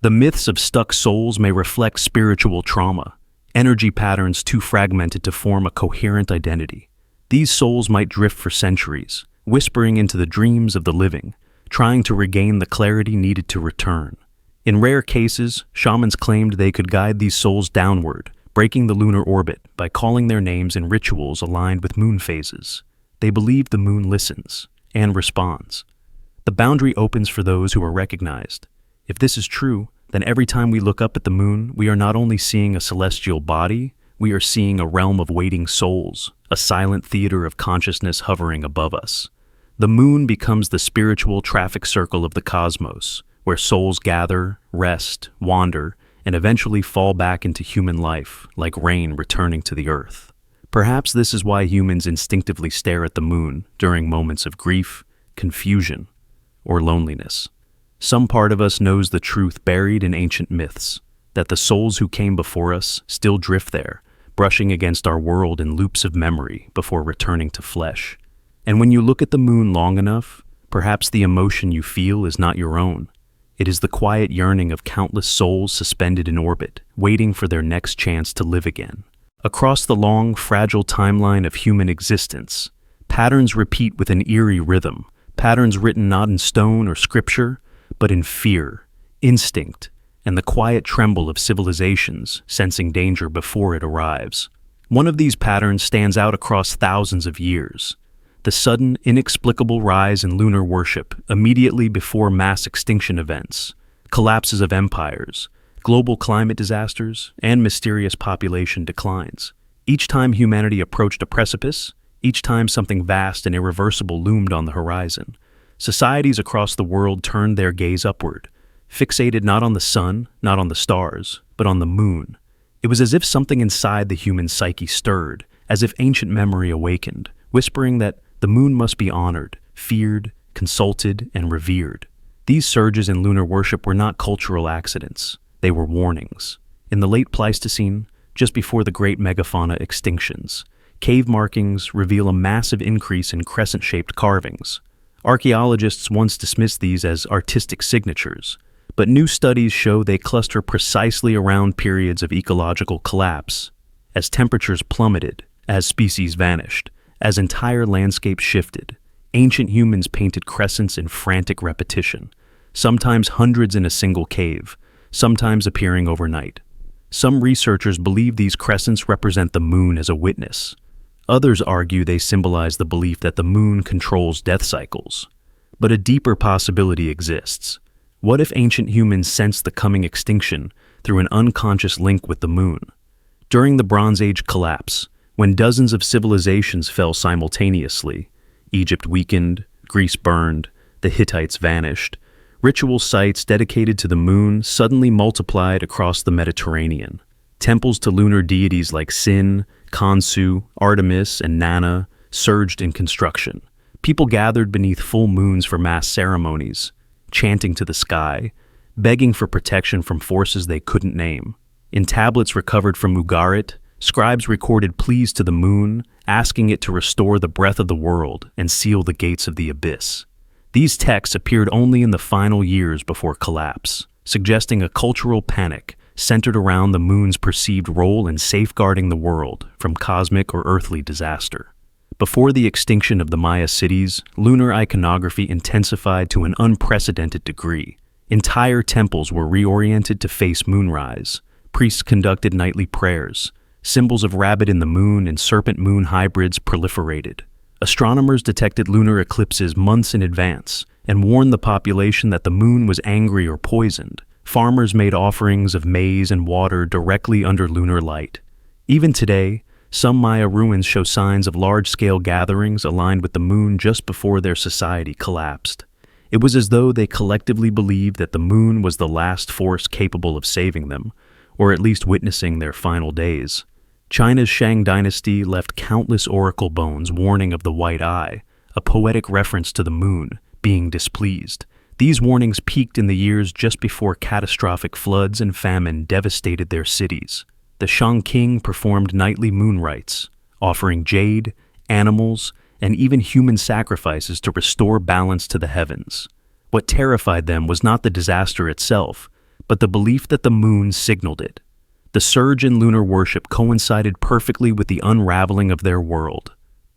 The myths of stuck souls may reflect spiritual trauma, energy patterns too fragmented to form a coherent identity. These souls might drift for centuries, whispering into the dreams of the living, trying to regain the clarity needed to return. In rare cases, shamans claimed they could guide these souls downward, breaking the lunar orbit by calling their names in rituals aligned with moon phases. They believe the moon listens and responds. The boundary opens for those who are recognized. If this is true, then every time we look up at the moon, we are not only seeing a celestial body, we are seeing a realm of waiting souls, a silent theater of consciousness hovering above us. The moon becomes the spiritual traffic circle of the cosmos, where souls gather, rest, wander, and eventually fall back into human life, like rain returning to the earth. Perhaps this is why humans instinctively stare at the moon during moments of grief, confusion, or loneliness. Some part of us knows the truth buried in ancient myths, that the souls who came before us still drift there, brushing against our world in loops of memory before returning to flesh. And when you look at the moon long enough, perhaps the emotion you feel is not your own. It is the quiet yearning of countless souls suspended in orbit, waiting for their next chance to live again. Across the long, fragile timeline of human existence, patterns repeat with an eerie rhythm, patterns written not in stone or scripture, but in fear, instinct, and the quiet tremble of civilizations sensing danger before it arrives. One of these patterns stands out across thousands of years: the sudden, inexplicable rise in lunar worship immediately before mass extinction events, collapses of empires, global climate disasters, and mysterious population declines. Each time humanity approached a precipice, each time something vast and irreversible loomed on the horizon, societies across the world turned their gaze upward, fixated not on the sun, not on the stars, but on the moon. It was as if something inside the human psyche stirred, as if ancient memory awakened, whispering that the moon must be honored, feared, consulted, and revered. These surges in lunar worship were not cultural accidents. They were warnings. In the late Pleistocene, just before the great megafauna extinctions, cave markings reveal a massive increase in crescent-shaped carvings. Archaeologists once dismissed these as artistic signatures, but new studies show they cluster precisely around periods of ecological collapse, as temperatures plummeted, as species vanished, as entire landscapes shifted. Ancient humans painted crescents in frantic repetition, sometimes hundreds in a single cave, sometimes appearing overnight. Some researchers believe these crescents represent the moon as a witness. Others argue they symbolize the belief that the moon controls death cycles. But a deeper possibility exists. What if ancient humans sensed the coming extinction through an unconscious link with the moon? During the Bronze Age collapse, when dozens of civilizations fell simultaneously, Egypt weakened, Greece burned, the Hittites vanished, ritual sites dedicated to the moon suddenly multiplied across the Mediterranean. Temples to lunar deities like Sin, Khonsu, Artemis, and Nana surged in construction. People gathered beneath full moons for mass ceremonies, chanting to the sky, begging for protection from forces they couldn't name. In tablets recovered from Ugarit, scribes recorded pleas to the moon, asking it to restore the breath of the world and seal the gates of the abyss. These texts appeared only in the final years before collapse, suggesting a cultural panic centered around the moon's perceived role in safeguarding the world from cosmic or earthly disaster. Before the extinction of the Maya cities, lunar iconography intensified to an unprecedented degree. Entire temples were reoriented to face moonrise. Priests conducted nightly prayers. Symbols of rabbit in the moon and serpent moon hybrids proliferated. Astronomers detected lunar eclipses months in advance and warned the population that the moon was angry or poisoned. Farmers made offerings of maize and water directly under lunar light. Even today, some Maya ruins show signs of large-scale gatherings aligned with the moon just before their society collapsed. It was as though they collectively believed that the moon was the last force capable of saving them, or at least witnessing their final days. China's Shang dynasty left countless oracle bones warning of the white eye, a poetic reference to the moon being displeased. These warnings peaked in the years just before catastrophic floods and famine devastated their cities. The Shang king performed nightly moon rites, offering jade, animals, and even human sacrifices to restore balance to the heavens. What terrified them was not the disaster itself, but the belief that the moon signaled it. The surge in lunar worship coincided perfectly with the unraveling of their world.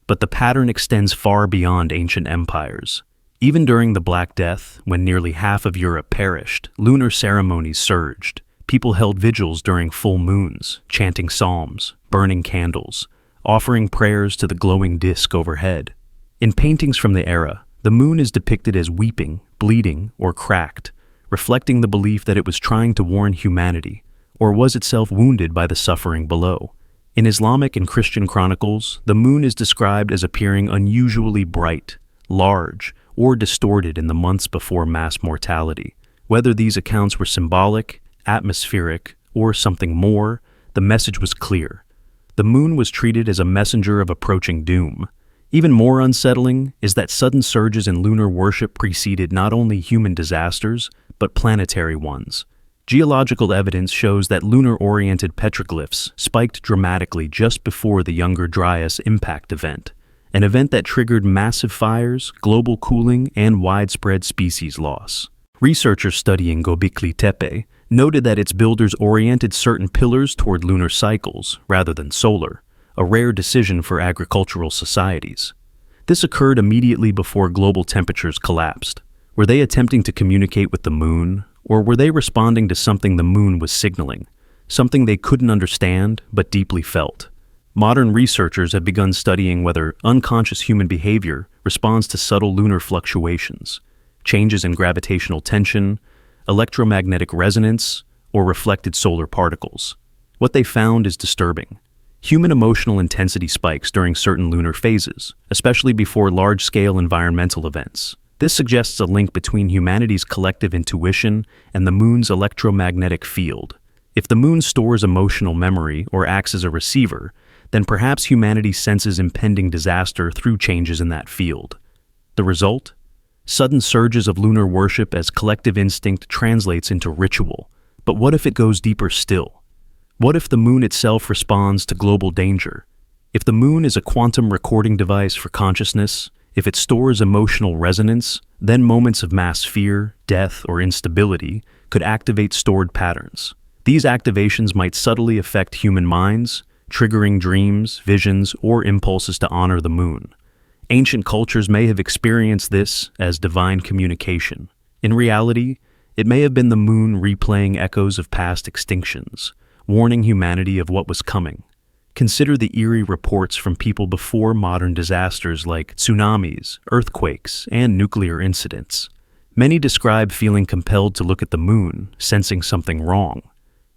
But the pattern extends far beyond ancient empires. Even during the Black Death, when nearly half of Europe perished, lunar ceremonies surged. People held vigils during full moons, chanting psalms, burning candles, offering prayers to the glowing disk overhead. In paintings from the era, the moon is depicted as weeping, bleeding, or cracked, reflecting the belief that it was trying to warn humanity, or was itself wounded by the suffering below. In Islamic and Christian chronicles, the moon is described as appearing unusually bright, large, or distorted in the months before mass mortality. Whether these accounts were symbolic, atmospheric, or something more, the message was clear. The moon was treated as a messenger of approaching doom. Even more unsettling is that sudden surges in lunar worship preceded not only human disasters, but planetary ones. Geological evidence shows that lunar-oriented petroglyphs spiked dramatically just before the Younger Dryas impact event, an event that triggered massive fires, global cooling, and widespread species loss. Researchers studying Göbekli Tepe noted that its builders oriented certain pillars toward lunar cycles rather than solar, a rare decision for agricultural societies. This occurred immediately before global temperatures collapsed. Were they attempting to communicate with the moon, or were they responding to something the moon was signaling, something they couldn't understand but deeply felt? Modern researchers have begun studying whether unconscious human behavior responds to subtle lunar fluctuations, changes in gravitational tension, electromagnetic resonance, or reflected solar particles. What they found is disturbing. Human emotional intensity spikes during certain lunar phases, especially before large-scale environmental events. This suggests a link between humanity's collective intuition and the moon's electromagnetic field. If the moon stores emotional memory or acts as a receiver, then perhaps humanity senses impending disaster through changes in that field. The result? Sudden surges of lunar worship as collective instinct translates into ritual. But what if it goes deeper still? What if the moon itself responds to global danger? If the moon is a quantum recording device for consciousness, if it stores emotional resonance, then moments of mass fear, death, or instability could activate stored patterns. These activations might subtly affect human minds, triggering dreams, visions, or impulses to honor the moon. Ancient cultures may have experienced this as divine communication. In reality, it may have been the moon replaying echoes of past extinctions, warning humanity of what was coming. Consider the eerie reports from people before modern disasters like tsunamis, earthquakes, and nuclear incidents. Many describe feeling compelled to look at the moon, sensing something wrong.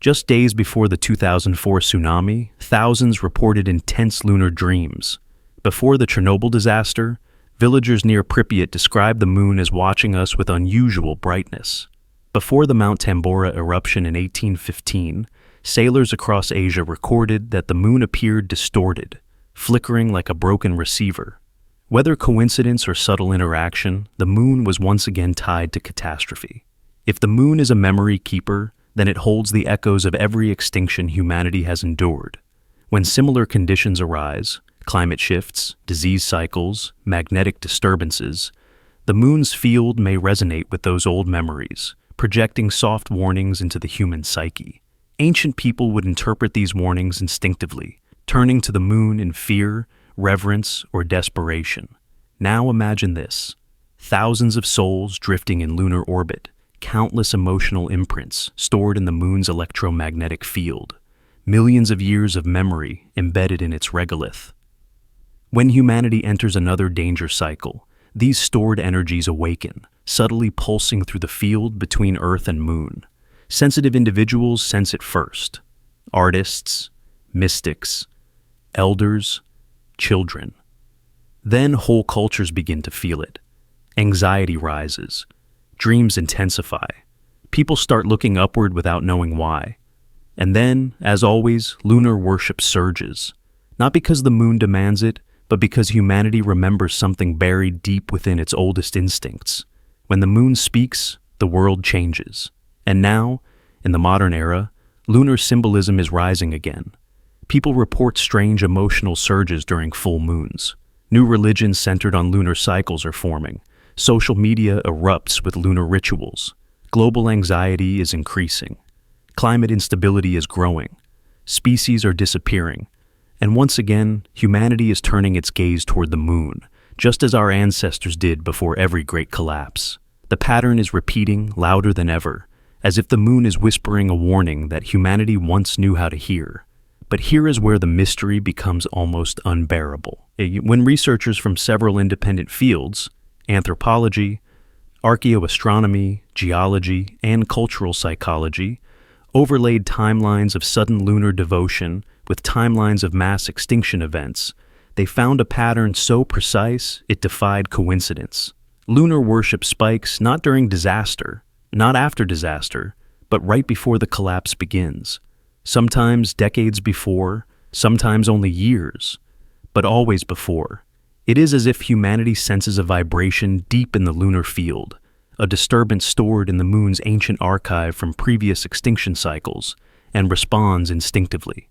Just days before the 2004 tsunami, thousands reported intense lunar dreams. Before the Chernobyl disaster, villagers near Pripyat described the moon as watching us with unusual brightness. Before the Mount Tambora eruption in 1815, sailors across Asia recorded that the moon appeared distorted, flickering like a broken receiver. Whether coincidence or subtle interaction, the moon was once again tied to catastrophe. If the moon is a memory keeper, then it holds the echoes of every extinction humanity has endured. When similar conditions arise, climate shifts, disease cycles, magnetic disturbances, the moon's field may resonate with those old memories, projecting soft warnings into the human psyche. Ancient people would interpret these warnings instinctively, turning to the moon in fear, reverence, or desperation. Now imagine this: thousands of souls drifting in lunar orbit, countless emotional imprints stored in the moon's electromagnetic field, millions of years of memory embedded in its regolith. When humanity enters another danger cycle, these stored energies awaken, subtly pulsing through the field between Earth and Moon. Sensitive individuals sense it first: artists, mystics, elders, children. Then whole cultures begin to feel it. Anxiety rises, dreams intensify, people start looking upward without knowing why. And then, as always, lunar worship surges, not because the moon demands it, but because humanity remembers something buried deep within its oldest instincts. When the moon speaks, the world changes. And now, in the modern era, lunar symbolism is rising again. People report strange emotional surges during full moons. New religions centered on lunar cycles are forming. Social media erupts with lunar rituals. Global anxiety is increasing. Climate instability is growing. Species are disappearing. And once again, humanity is turning its gaze toward the moon, just as our ancestors did before every great collapse. The pattern is repeating louder than ever, as if the moon is whispering a warning that humanity once knew how to hear. But here is where the mystery becomes almost unbearable. When researchers from several independent fields, anthropology, archaeoastronomy, geology, and cultural psychology, overlaid timelines of sudden lunar devotion with timelines of mass extinction events, they found a pattern so precise it defied coincidence. Lunar worship spikes not during disaster, not after disaster, but right before the collapse begins. Sometimes decades before, sometimes only years, but always before. It is as if humanity senses a vibration deep in the lunar field, a disturbance stored in the moon's ancient archive from previous extinction cycles, and responds instinctively.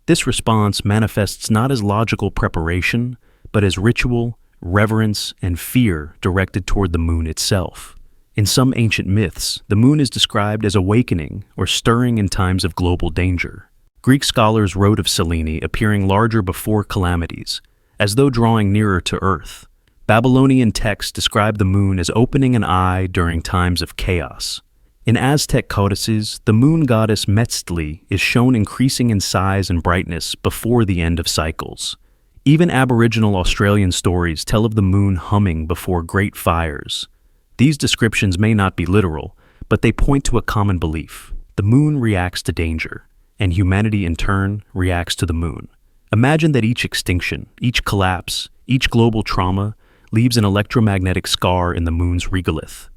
This response manifests not as logical preparation, but as ritual, reverence, and fear directed toward the moon itself. In some ancient myths, the moon is described as awakening or stirring in times of global danger. Greek scholars wrote of Selene appearing larger before calamities, as though drawing nearer to Earth. Babylonian texts describe the moon as opening an eye during times of chaos. In Aztec codices, the moon goddess Metztli is shown increasing in size and brightness before the end of cycles. Even Aboriginal Australian stories tell of the moon humming before great fires. These descriptions may not be literal, but they point to a common belief. The moon reacts to danger, and humanity in turn reacts to the moon. Imagine that each extinction, each collapse, each global trauma leaves an electromagnetic scar in the moon's regolith.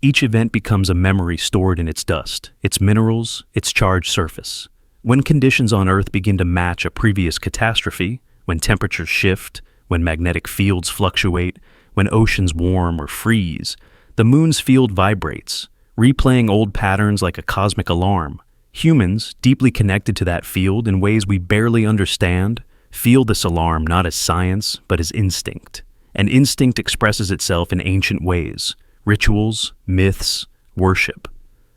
Each event becomes a memory stored in its dust, its minerals, its charged surface. When conditions on Earth begin to match a previous catastrophe, when temperatures shift, when magnetic fields fluctuate, when oceans warm or freeze, the moon's field vibrates, replaying old patterns like a cosmic alarm. Humans, deeply connected to that field in ways we barely understand, feel this alarm not as science, but as instinct. And instinct expresses itself in ancient ways: rituals, myths, worship.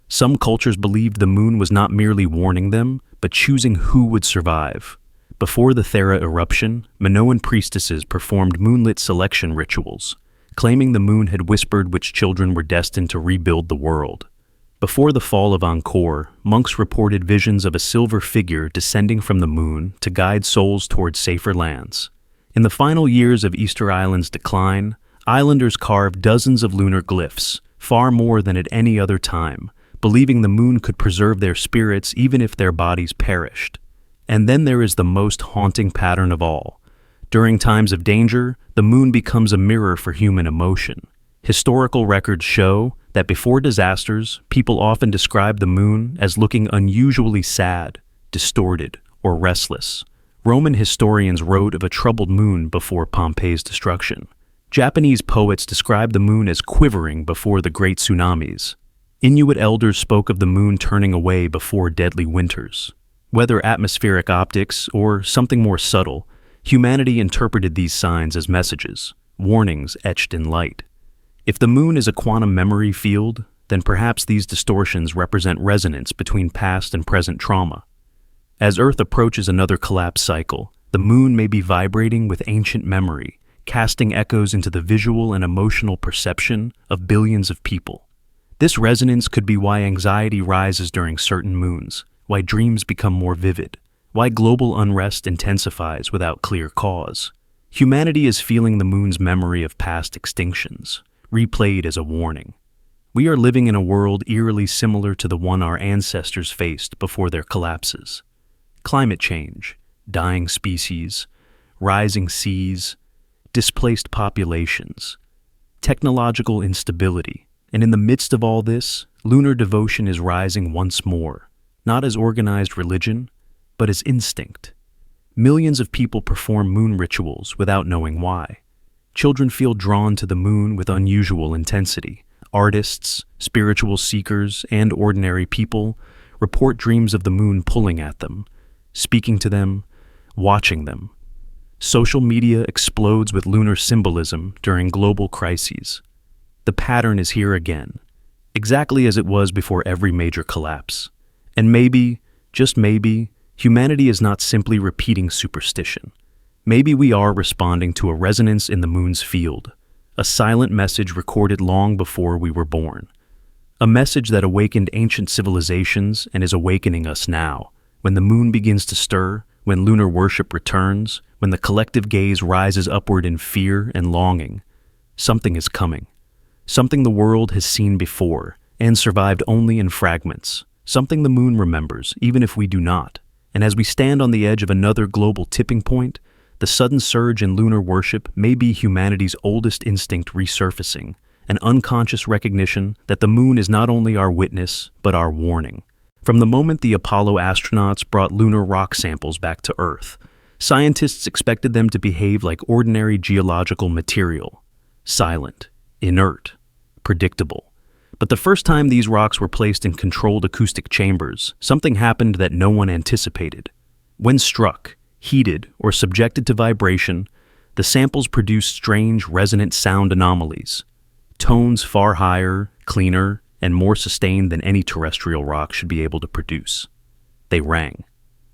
Some cultures believed the moon was not merely warning them, but choosing who would survive. Before the Thera eruption, Minoan priestesses performed moonlit selection rituals, claiming the moon had whispered which children were destined to rebuild the world. Before the fall of Angkor, monks reported visions of a silver figure descending from the moon to guide souls toward safer lands. In the final years of Easter Island's decline, islanders carved dozens of lunar glyphs, far more than at any other time, believing the moon could preserve their spirits even if their bodies perished. And then there is the most haunting pattern of all. During times of danger, the moon becomes a mirror for human emotion. Historical records show that before disasters, people often describe the moon as looking unusually sad, distorted, or restless. Roman historians wrote of a troubled moon before Pompeii's destruction. Japanese poets described the moon as quivering before the great tsunamis. Inuit elders spoke of the moon turning away before deadly winters. Whether atmospheric optics or something more subtle, humanity interpreted these signs as messages, warnings etched in light. If the moon is a quantum memory field, then perhaps these distortions represent resonance between past and present trauma. As Earth approaches another collapse cycle, the moon may be vibrating with ancient memory, casting echoes into the visual and emotional perception of billions of people. This resonance could be why anxiety rises during certain moons, why dreams become more vivid, why global unrest intensifies without clear cause. Humanity is feeling the moon's memory of past extinctions, replayed as a warning. We are living in a world eerily similar to the one our ancestors faced before their collapses. Climate change, dying species, rising seas, displaced populations, technological instability, and in the midst of all this, lunar devotion is rising once more, not as organized religion, but as instinct. Millions of people perform moon rituals without knowing why. Children feel drawn to the moon with unusual intensity. Artists, spiritual seekers, and ordinary people report dreams of the moon pulling at them, speaking to them, watching them. Social media explodes with lunar symbolism during global crises. The pattern is here again, exactly as it was before every major collapse. And maybe, just maybe, humanity is not simply repeating superstition. Maybe we are responding to a resonance in the moon's field, a silent message recorded long before we were born. A message that awakened ancient civilizations and is awakening us now. When the moon begins to stir, when lunar worship returns, when the collective gaze rises upward in fear and longing, something is coming. Something the world has seen before and survived only in fragments. Something the moon remembers, even if we do not. And as we stand on the edge of another global tipping point, the sudden surge in lunar worship may be humanity's oldest instinct resurfacing, an unconscious recognition that the moon is not only our witness, but our warning. From the moment the Apollo astronauts brought lunar rock samples back to Earth, Scientists expected them to behave like ordinary geological material, silent, inert, predictable. But the first time these rocks were placed in controlled acoustic chambers, something happened that no one anticipated. When struck, heated, or subjected to vibration, the samples produced strange resonant sound anomalies, tones far higher, cleaner, and more sustained than any terrestrial rock should be able to produce. They rang.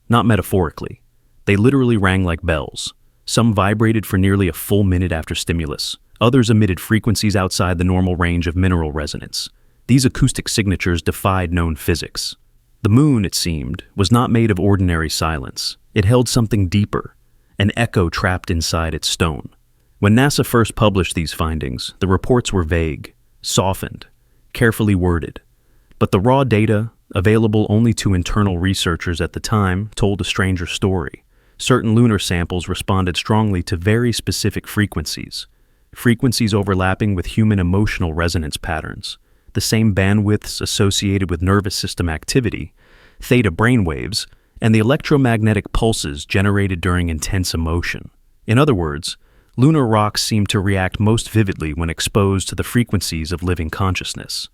Not metaphorically. They literally rang like bells. Some vibrated for nearly a full minute after stimulus. Others emitted frequencies outside the normal range of mineral resonance. These acoustic signatures defied known physics. The moon, it seemed, was not made of ordinary silence. It held something deeper, an echo trapped inside its stone. When NASA first published these findings, the reports were vague, softened, carefully worded. But the raw data, available only to internal researchers at the time, told a stranger story. Certain lunar samples responded strongly to very specific frequencies overlapping with human emotional resonance patterns, the same bandwidths associated with nervous system activity, theta brainwaves, and the electromagnetic pulses generated during intense emotion. In other words, lunar rocks seem to react most vividly when exposed to the frequencies of living consciousness.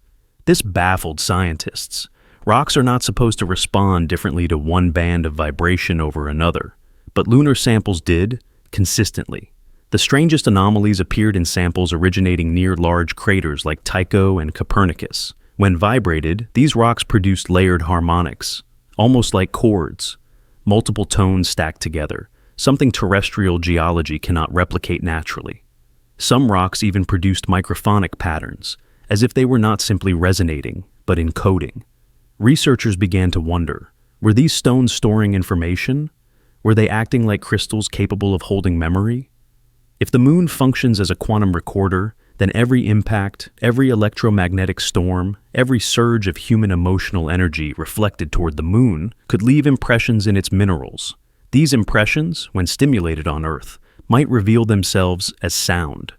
This baffled scientists. Rocks are not supposed to respond differently to one band of vibration over another, but lunar samples did, consistently. The strangest anomalies appeared in samples originating near large craters like Tycho and Copernicus. When vibrated, these rocks produced layered harmonics, almost like chords, multiple tones stacked together, something terrestrial geology cannot replicate naturally. Some rocks even produced microphonic patterns, as if they were not simply resonating, but encoding. Researchers began to wonder, were these stones storing information? Were they acting like crystals capable of holding memory? If the moon functions as a quantum recorder, then every impact, every electromagnetic storm, every surge of human emotional energy reflected toward the moon could leave impressions in its minerals. These impressions, when stimulated on Earth, might reveal themselves as sound.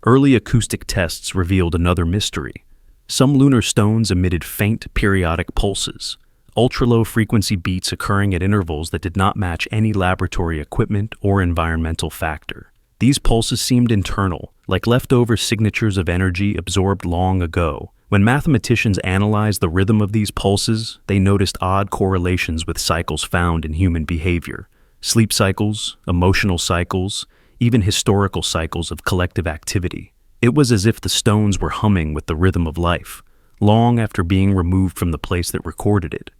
Early acoustic tests revealed another mystery. Some lunar stones emitted faint, periodic pulses, ultra-low frequency beats occurring at intervals that did not match any laboratory equipment or environmental factor. These pulses seemed internal, like leftover signatures of energy absorbed long ago. When mathematicians analyzed the rhythm of these pulses, they noticed odd correlations with cycles found in human behavior. Sleep cycles, emotional cycles, even historical cycles of collective activity. It was as if the stones were humming with the rhythm of life, long after being removed from the place that recorded it.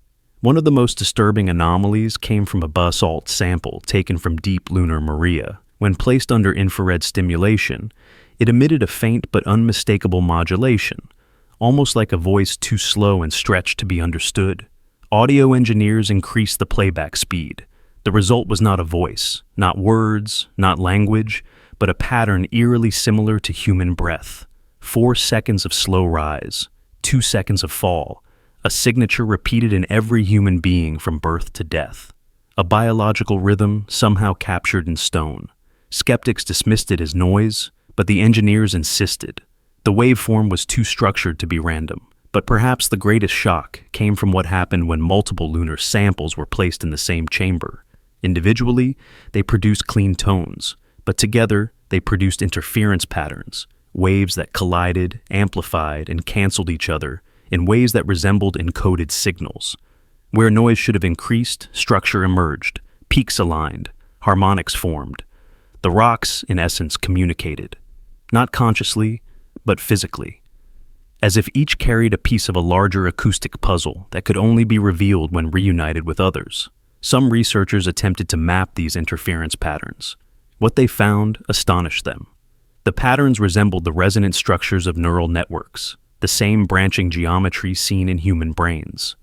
One of the most disturbing anomalies came from a basalt sample taken from deep lunar Maria. When placed under infrared stimulation, it emitted a faint but unmistakable modulation, almost like a voice too slow and stretched to be understood. Audio engineers increased the playback speed. The result was not a voice, not words, not language, but a pattern eerily similar to human breath. 4 seconds of slow rise, 2 seconds of fall, a signature repeated in every human being from birth to death. A biological rhythm somehow captured in stone. Skeptics dismissed it as noise, but the engineers insisted. The waveform was too structured to be random. But perhaps the greatest shock came from what happened when multiple lunar samples were placed in the same chamber. Individually, they produced clean tones, but together they produced interference patterns, waves that collided, amplified, and canceled each other in ways that resembled encoded signals. Where noise should have increased, structure emerged, peaks aligned, harmonics formed. The rocks, in essence, communicated, not consciously, but physically, as if each carried a piece of a larger acoustic puzzle that could only be revealed when reunited with others. Some researchers attempted to map these interference patterns. What they found astonished them. The patterns resembled the resonant structures of neural networks, the same branching geometry seen in human brains.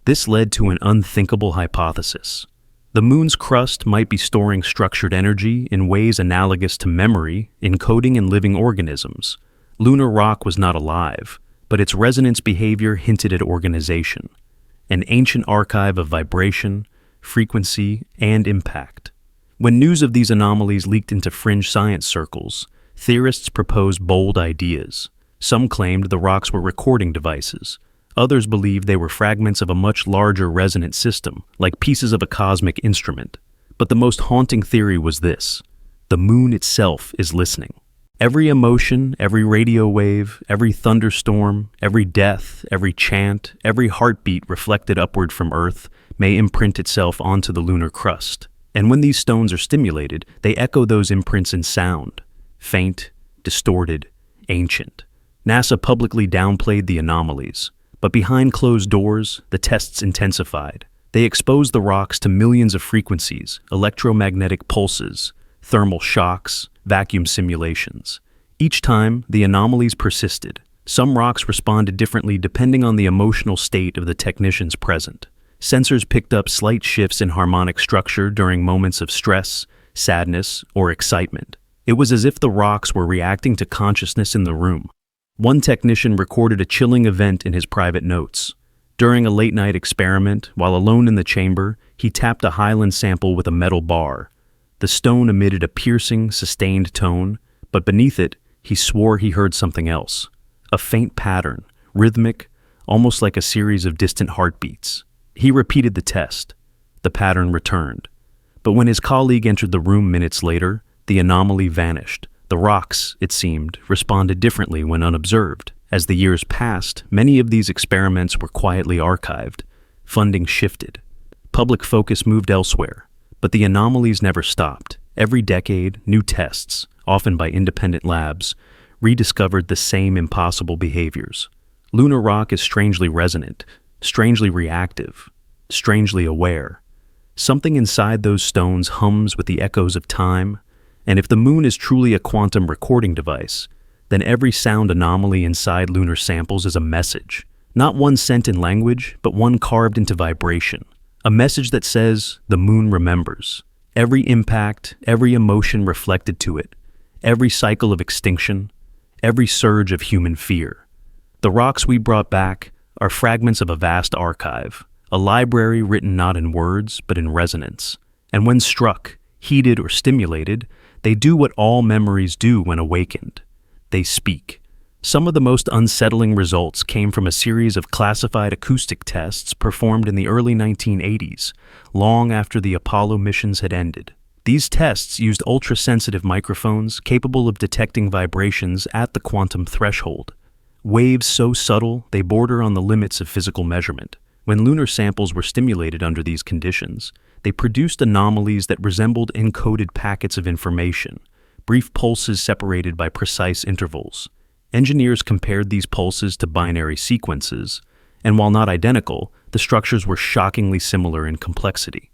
This led to an unthinkable hypothesis. The moon's crust might be storing structured energy in ways analogous to memory encoding in living organisms. Lunar rock was not alive, but its resonance behavior hinted at organization, an ancient archive of vibration, frequency, and impact. When news of these anomalies leaked into fringe science circles, theorists proposed bold ideas. Some claimed the rocks were recording devices. Others believed they were fragments of a much larger resonant system, like pieces of a cosmic instrument. But the most haunting theory was this: the moon itself is listening. Every emotion, every radio wave, every thunderstorm, every death, every chant, every heartbeat reflected upward from Earth may imprint itself onto the lunar crust. And when these stones are stimulated, they echo those imprints in sound: faint, distorted, ancient. NASA publicly downplayed the anomalies, but behind closed doors, the tests intensified. They exposed the rocks to millions of frequencies, electromagnetic pulses, thermal shocks, vacuum simulations. Each time, the anomalies persisted. Some rocks responded differently depending on the emotional state of the technicians present. Sensors picked up slight shifts in harmonic structure during moments of stress, sadness, or excitement. It was as if the rocks were reacting to consciousness in the room. One technician recorded a chilling event in his private notes. During a late-night experiment, while alone in the chamber, he tapped a Highland sample with a metal bar. The stone emitted a piercing, sustained tone, but beneath it, he swore he heard something else. A faint pattern, rhythmic, almost like a series of distant heartbeats. He repeated the test. The pattern returned. But when his colleague entered the room minutes later, the anomaly vanished. The rocks, it seemed, responded differently when unobserved. As the years passed, many of these experiments were quietly archived. Funding shifted. Public focus moved elsewhere. But the anomalies never stopped. Every decade, new tests, often by independent labs, rediscovered the same impossible behaviors. Lunar rock is strangely resonant, strangely reactive, strangely aware. Something inside those stones hums with the echoes of time, and if the moon is truly a quantum recording device, then every sound anomaly inside lunar samples is a message. Not one sent in language, but one carved into vibration. A message that says, the moon remembers. Every impact, every emotion reflected to it, every cycle of extinction, every surge of human fear. The rocks we brought back are fragments of a vast archive, a library written not in words, but in resonance. And when struck, heated or stimulated, they do what all memories do when awakened. They speak. Some of the most unsettling results came from a series of classified acoustic tests performed in the early 1980s, long after the Apollo missions had ended. These tests used ultra-sensitive microphones capable of detecting vibrations at the quantum threshold. Waves so subtle they border on the limits of physical measurement. When lunar samples were stimulated under these conditions, they produced anomalies that resembled encoded packets of information, brief pulses separated by precise intervals. Engineers compared these pulses to binary sequences, and while not identical, the structures were shockingly similar in complexity.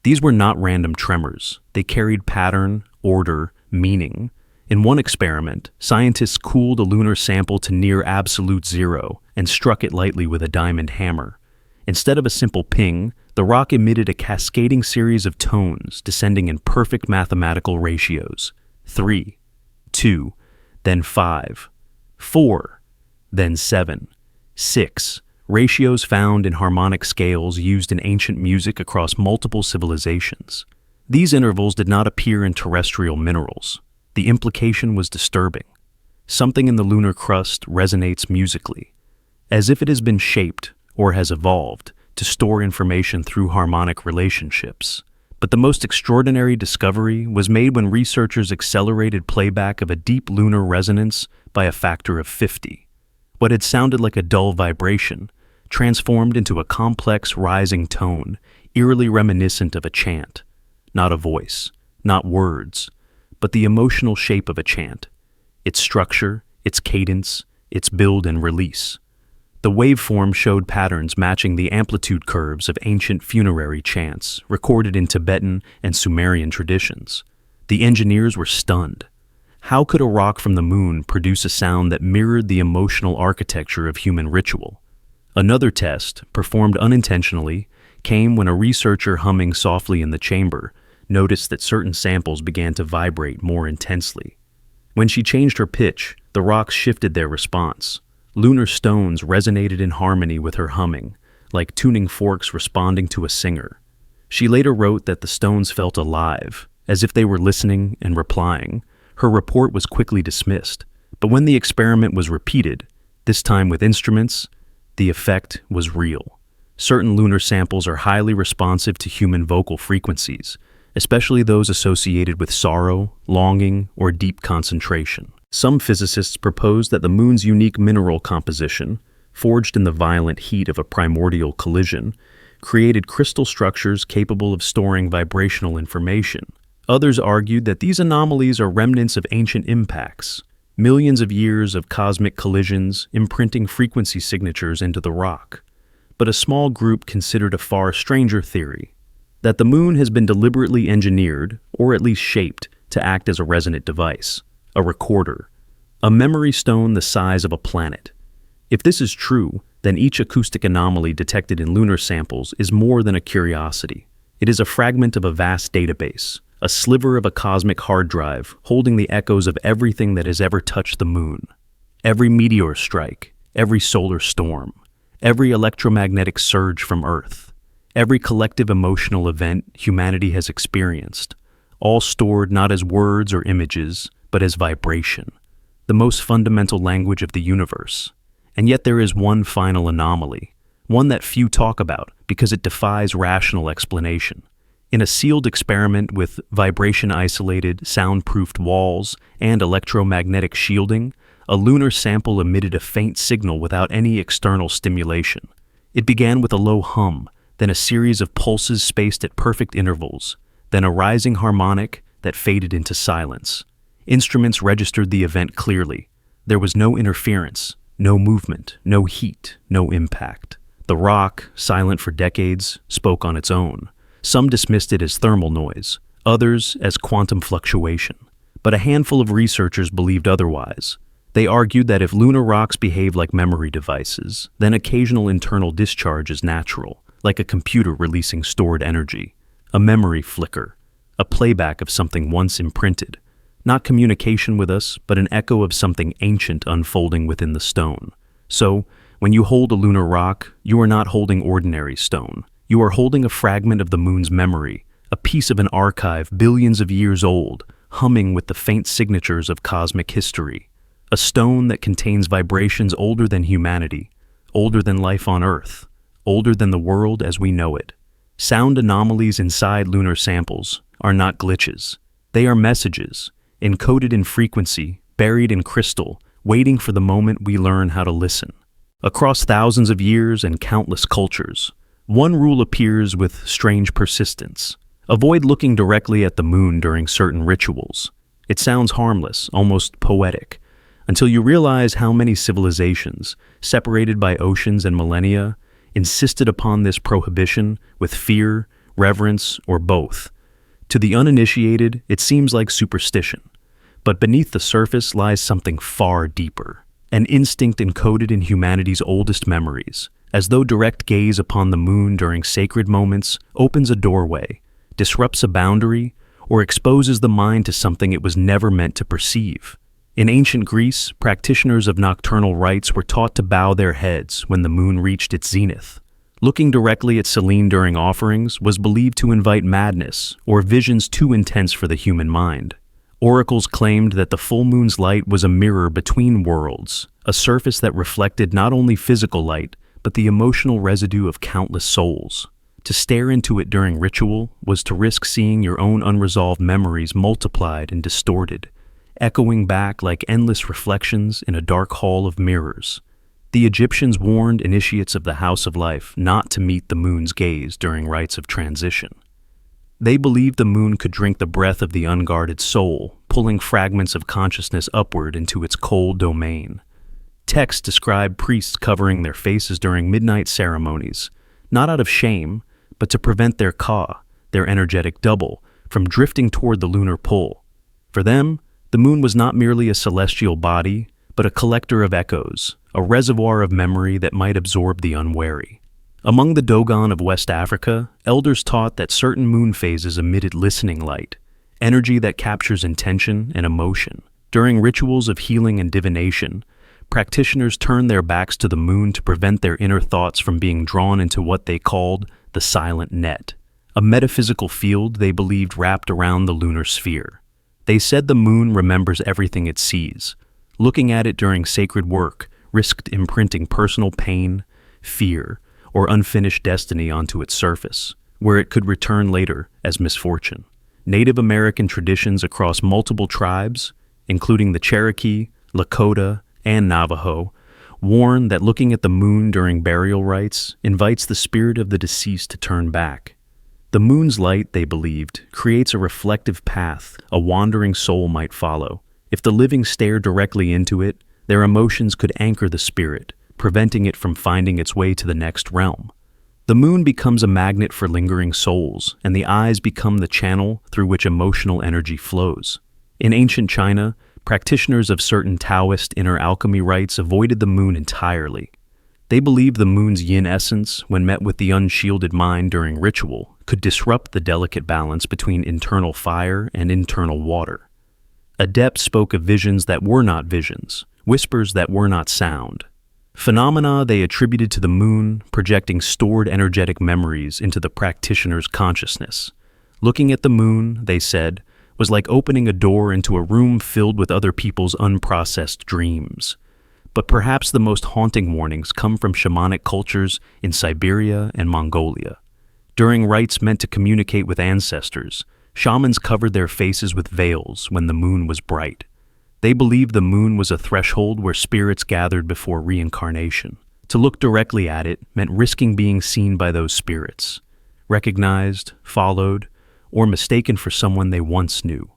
These were not random tremors. They carried pattern, order, meaning. In one experiment, scientists cooled a lunar sample to near absolute zero and struck it lightly with a diamond hammer. Instead of a simple ping, the rock emitted a cascading series of tones descending in perfect mathematical ratios. 3, 2, then 5, 4, then 7, 6, ratios found in harmonic scales used in ancient music across multiple civilizations. These intervals did not appear in terrestrial minerals. The implication was disturbing. Something in the lunar crust resonates musically, as if it has been shaped or has evolved to store information through harmonic relationships. But the most extraordinary discovery was made when researchers accelerated playback of a deep lunar resonance by a factor of 50. What had sounded like a dull vibration transformed into a complex rising tone, eerily reminiscent of a chant. Not a voice, not words, but the emotional shape of a chant, its structure, its cadence, its build and release. The waveform showed patterns matching the amplitude curves of ancient funerary chants recorded in Tibetan and Sumerian traditions. The engineers were stunned. How could a rock from the moon produce a sound that mirrored the emotional architecture of human ritual? Another test, performed unintentionally, came when a researcher humming softly in the chamber noticed that certain samples began to vibrate more intensely. When she changed her pitch, the rocks shifted their response. Lunar stones resonated in harmony with her humming, like tuning forks responding to a singer. She later wrote that the stones felt alive, as if they were listening and replying. Her report was quickly dismissed, but when the experiment was repeated, this time with instruments, the effect was real. Certain lunar samples are highly responsive to human vocal frequencies, especially those associated with sorrow, longing, or deep concentration. Some physicists propose that the moon's unique mineral composition, forged in the violent heat of a primordial collision, created crystal structures capable of storing vibrational information. Others argued that these anomalies are remnants of ancient impacts, millions of years of cosmic collisions imprinting frequency signatures into the rock. But a small group considered a far stranger theory, that the moon has been deliberately engineered, or at least shaped, to act as a resonant device, a recorder, a memory stone the size of a planet. If this is true, then each acoustic anomaly detected in lunar samples is more than a curiosity. It is a fragment of a vast database, a sliver of a cosmic hard drive holding the echoes of everything that has ever touched the moon. Every meteor strike, every solar storm, every electromagnetic surge from Earth, every collective emotional event humanity has experienced, all stored not as words or images, but as vibration, the most fundamental language of the universe. And yet there is one final anomaly, one that few talk about because it defies rational explanation. In a sealed experiment with vibration-isolated, soundproofed walls and electromagnetic shielding, a lunar sample emitted a faint signal without any external stimulation. It began with a low hum, then a series of pulses spaced at perfect intervals, then a rising harmonic that faded into silence. Instruments registered the event clearly. There was no interference, no movement, no heat, no impact. The rock, silent for decades, spoke on its own. Some dismissed it as thermal noise, others as quantum fluctuation. But a handful of researchers believed otherwise. They argued that if lunar rocks behave like memory devices, then occasional internal discharge is natural, like a computer releasing stored energy, a memory flicker, a playback of something once imprinted. Not communication with us, but an echo of something ancient unfolding within the stone. So, when you hold a lunar rock, you are not holding ordinary stone. You are holding a fragment of the moon's memory, a piece of an archive billions of years old, humming with the faint signatures of cosmic history. A stone that contains vibrations older than humanity, older than life on Earth, older than the world as we know it. Sound anomalies inside lunar samples are not glitches. They are messages, encoded in frequency, buried in crystal, waiting for the moment we learn how to listen. Across thousands of years and countless cultures, one rule appears with strange persistence. Avoid looking directly at the moon during certain rituals. It sounds harmless, almost poetic, until you realize how many civilizations, separated by oceans and millennia, insisted upon this prohibition with fear, reverence, or both. To the uninitiated, it seems like superstition. But beneath the surface lies something far deeper, an instinct encoded in humanity's oldest memories, as though direct gaze upon the moon during sacred moments opens a doorway, disrupts a boundary, or exposes the mind to something it was never meant to perceive. In ancient Greece, practitioners of nocturnal rites were taught to bow their heads when the moon reached its zenith. Looking directly at Selene during offerings was believed to invite madness or visions too intense for the human mind. Oracles claimed that the full moon's light was a mirror between worlds, a surface that reflected not only physical light, but the emotional residue of countless souls. To stare into it during ritual was to risk seeing your own unresolved memories multiplied and distorted, echoing back like endless reflections in a dark hall of mirrors. The Egyptians warned initiates of the House of Life not to meet the moon's gaze during rites of transition. They believed the moon could drink the breath of the unguarded soul, pulling fragments of consciousness upward into its cold domain. Texts describe priests covering their faces during midnight ceremonies, not out of shame, but to prevent their ka, their energetic double, from drifting toward the lunar pull. For them, the moon was not merely a celestial body, but a collector of echoes, a reservoir of memory that might absorb the unwary. Among the Dogon of West Africa, elders taught that certain moon phases emitted listening light, energy that captures intention and emotion. During rituals of healing and divination, practitioners turned their backs to the moon to prevent their inner thoughts from being drawn into what they called the silent net, a metaphysical field they believed wrapped around the lunar sphere. They said the moon remembers everything it sees. Looking at it during sacred work risked imprinting personal pain, fear, or unfinished destiny onto its surface, where it could return later as misfortune. Native American traditions across multiple tribes, including the Cherokee, Lakota, and Navajo, warn that looking at the moon during burial rites invites the spirit of the deceased to turn back. The moon's light, they believed, creates a reflective path a wandering soul might follow. If the living stare directly into it, their emotions could anchor the spirit, preventing it from finding its way to the next realm. The moon becomes a magnet for lingering souls, and the eyes become the channel through which emotional energy flows. In ancient China, practitioners of certain Taoist inner alchemy rites avoided the moon entirely. They believed the moon's yin essence, when met with the unshielded mind during ritual, could disrupt the delicate balance between internal fire and internal water. Adepts spoke of visions that were not visions, whispers that were not sound. Phenomena they attributed to the moon, projecting stored energetic memories into the practitioner's consciousness. Looking at the moon, they said, was like opening a door into a room filled with other people's unprocessed dreams. But perhaps the most haunting warnings come from shamanic cultures in Siberia and Mongolia. During rites meant to communicate with ancestors, shamans covered their faces with veils when the moon was bright. They believed the moon was a threshold where spirits gathered before reincarnation. To look directly at it meant risking being seen by those spirits, recognized, followed, or mistaken for someone they once knew.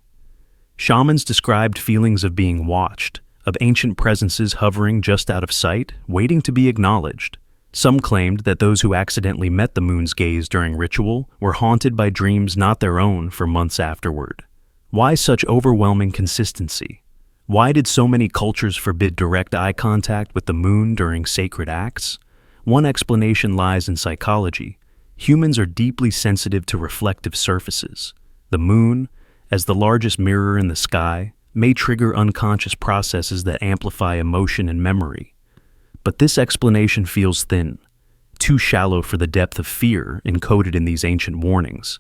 Shamans described feelings of being watched, of ancient presences hovering just out of sight, waiting to be acknowledged. Some claimed that those who accidentally met the moon's gaze during ritual were haunted by dreams not their own for months afterward. Why such overwhelming consistency? Why did so many cultures forbid direct eye contact with the moon during sacred acts? One explanation lies in psychology. Humans are deeply sensitive to reflective surfaces. The moon, as the largest mirror in the sky, may trigger unconscious processes that amplify emotion and memory. But this explanation feels thin, too shallow for the depth of fear encoded in these ancient warnings.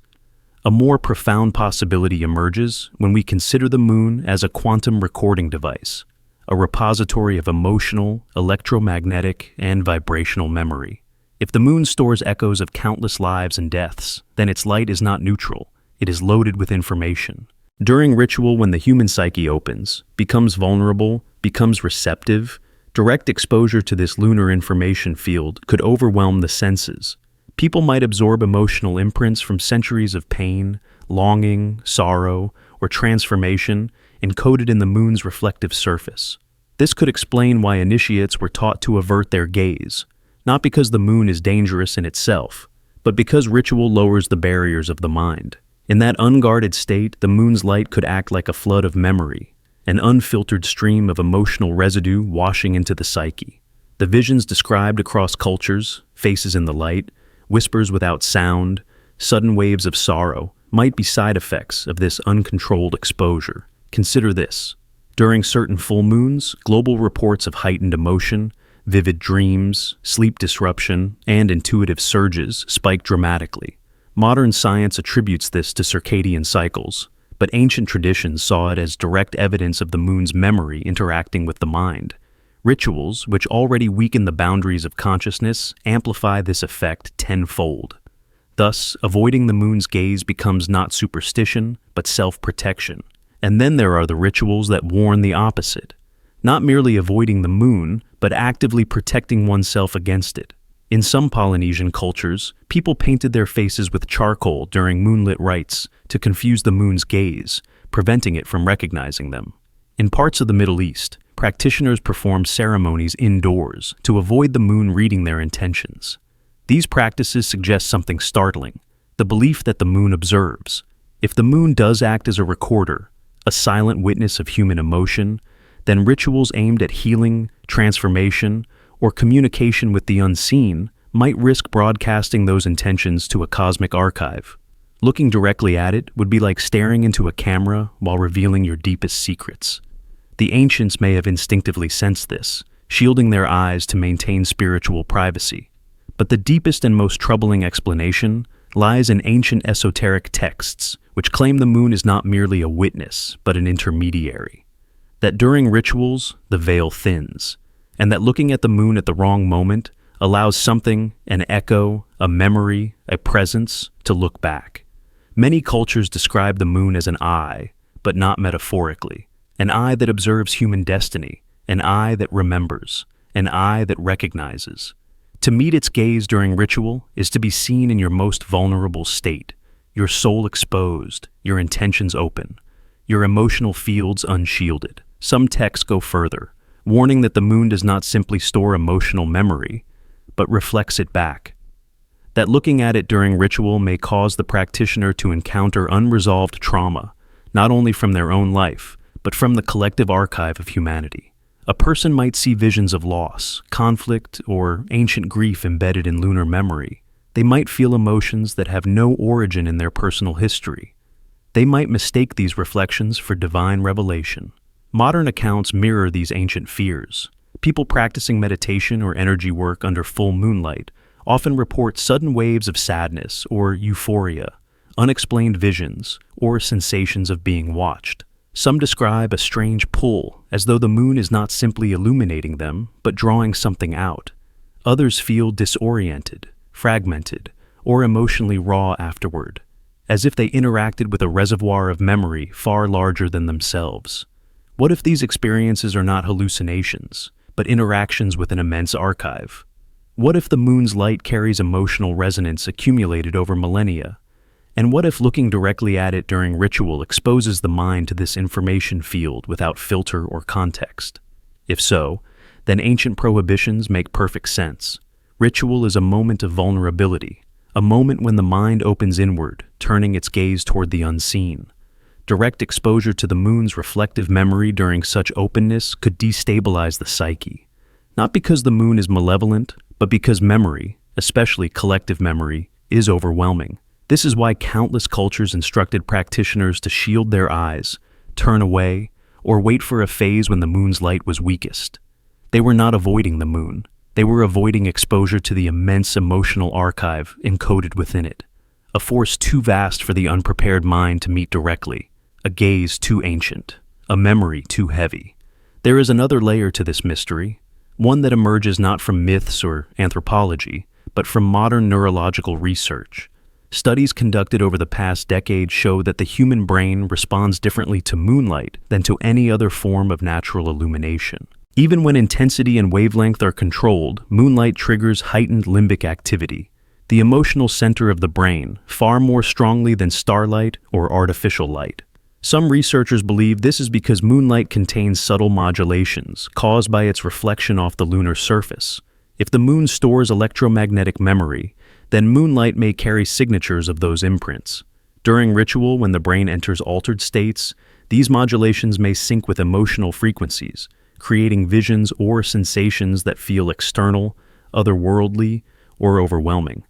A more profound possibility emerges when we consider the moon as a quantum recording device, a repository of emotional, electromagnetic, and vibrational memory. If the moon stores echoes of countless lives and deaths, then its light is not neutral, it is loaded with information. During ritual, when the human psyche opens, becomes vulnerable, becomes receptive, direct exposure to this lunar information field could overwhelm the senses. People might absorb emotional imprints from centuries of pain, longing, sorrow, or transformation encoded in the moon's reflective surface. This could explain why initiates were taught to avert their gaze, not because the moon is dangerous in itself, but because ritual lowers the barriers of the mind. In that unguarded state, the moon's light could act like a flood of memory, an unfiltered stream of emotional residue washing into the psyche. The visions described across cultures, faces in the light, whispers without sound, sudden waves of sorrow, might be side effects of this uncontrolled exposure. Consider this. During certain full moons, global reports of heightened emotion, vivid dreams, sleep disruption, and intuitive surges spike dramatically. Modern science attributes this to circadian cycles, but ancient traditions saw it as direct evidence of the moon's memory interacting with the mind. Rituals, which already weaken the boundaries of consciousness, amplify this effect tenfold. Thus, avoiding the moon's gaze becomes not superstition, but self-protection. And then there are the rituals that warn the opposite. Not merely avoiding the moon, but actively protecting oneself against it. In some Polynesian cultures, people painted their faces with charcoal during moonlit rites to confuse the moon's gaze, preventing it from recognizing them. In parts of the Middle East, practitioners performed ceremonies indoors to avoid the moon reading their intentions. These practices suggest something startling, the belief that the moon observes. If the moon does act as a recorder, a silent witness of human emotion, then rituals aimed at healing, transformation, or communication with the unseen might risk broadcasting those intentions to a cosmic archive. Looking directly at it would be like staring into a camera while revealing your deepest secrets. The ancients may have instinctively sensed this, shielding their eyes to maintain spiritual privacy. But the deepest and most troubling explanation lies in ancient esoteric texts, which claim the moon is not merely a witness, but an intermediary. That during rituals, the veil thins, and that looking at the moon at the wrong moment allows something, an echo, a memory, a presence, to look back. Many cultures describe the moon as an eye, but not metaphorically. An eye that observes human destiny, an eye that remembers, an eye that recognizes. To meet its gaze during ritual is to be seen in your most vulnerable state, your soul exposed, your intentions open, your emotional fields unshielded. Some texts go further, warning that the moon does not simply store emotional memory, but reflects it back. That looking at it during ritual may cause the practitioner to encounter unresolved trauma, not only from their own life, but from the collective archive of humanity. A person might see visions of loss, conflict, or ancient grief embedded in lunar memory. They might feel emotions that have no origin in their personal history. They might mistake these reflections for divine revelation. Modern accounts mirror these ancient fears. People practicing meditation or energy work under full moonlight often report sudden waves of sadness or euphoria, unexplained visions, or sensations of being watched. Some describe a strange pull, as though the moon is not simply illuminating them, but drawing something out. Others feel disoriented, fragmented, or emotionally raw afterward, as if they interacted with a reservoir of memory far larger than themselves. What if these experiences are not hallucinations, but interactions with an immense archive? What if the moon's light carries emotional resonance accumulated over millennia? And what if looking directly at it during ritual exposes the mind to this information field without filter or context? If so, then ancient prohibitions make perfect sense. Ritual is a moment of vulnerability, a moment when the mind opens inward, turning its gaze toward the unseen. Direct exposure to the moon's reflective memory during such openness could destabilize the psyche, not because the moon is malevolent, but because memory, especially collective memory, is overwhelming. This is why countless cultures instructed practitioners to shield their eyes, turn away, or wait for a phase when the moon's light was weakest. They were not avoiding the moon. They were avoiding exposure to the immense emotional archive encoded within it, a force too vast for the unprepared mind to meet directly, a gaze too ancient, a memory too heavy. There is another layer to this mystery, one that emerges not from myths or anthropology, but from modern neurological research. Studies conducted over the past decade show that the human brain responds differently to moonlight than to any other form of natural illumination. Even when intensity and wavelength are controlled, moonlight triggers heightened limbic activity, the emotional center of the brain, far more strongly than starlight or artificial light. Some researchers believe this is because moonlight contains subtle modulations caused by its reflection off the lunar surface. If the moon stores electromagnetic memory, then moonlight may carry signatures of those imprints. During ritual, when the brain enters altered states, these modulations may sync with emotional frequencies, creating visions or sensations that feel external, otherworldly, or overwhelming.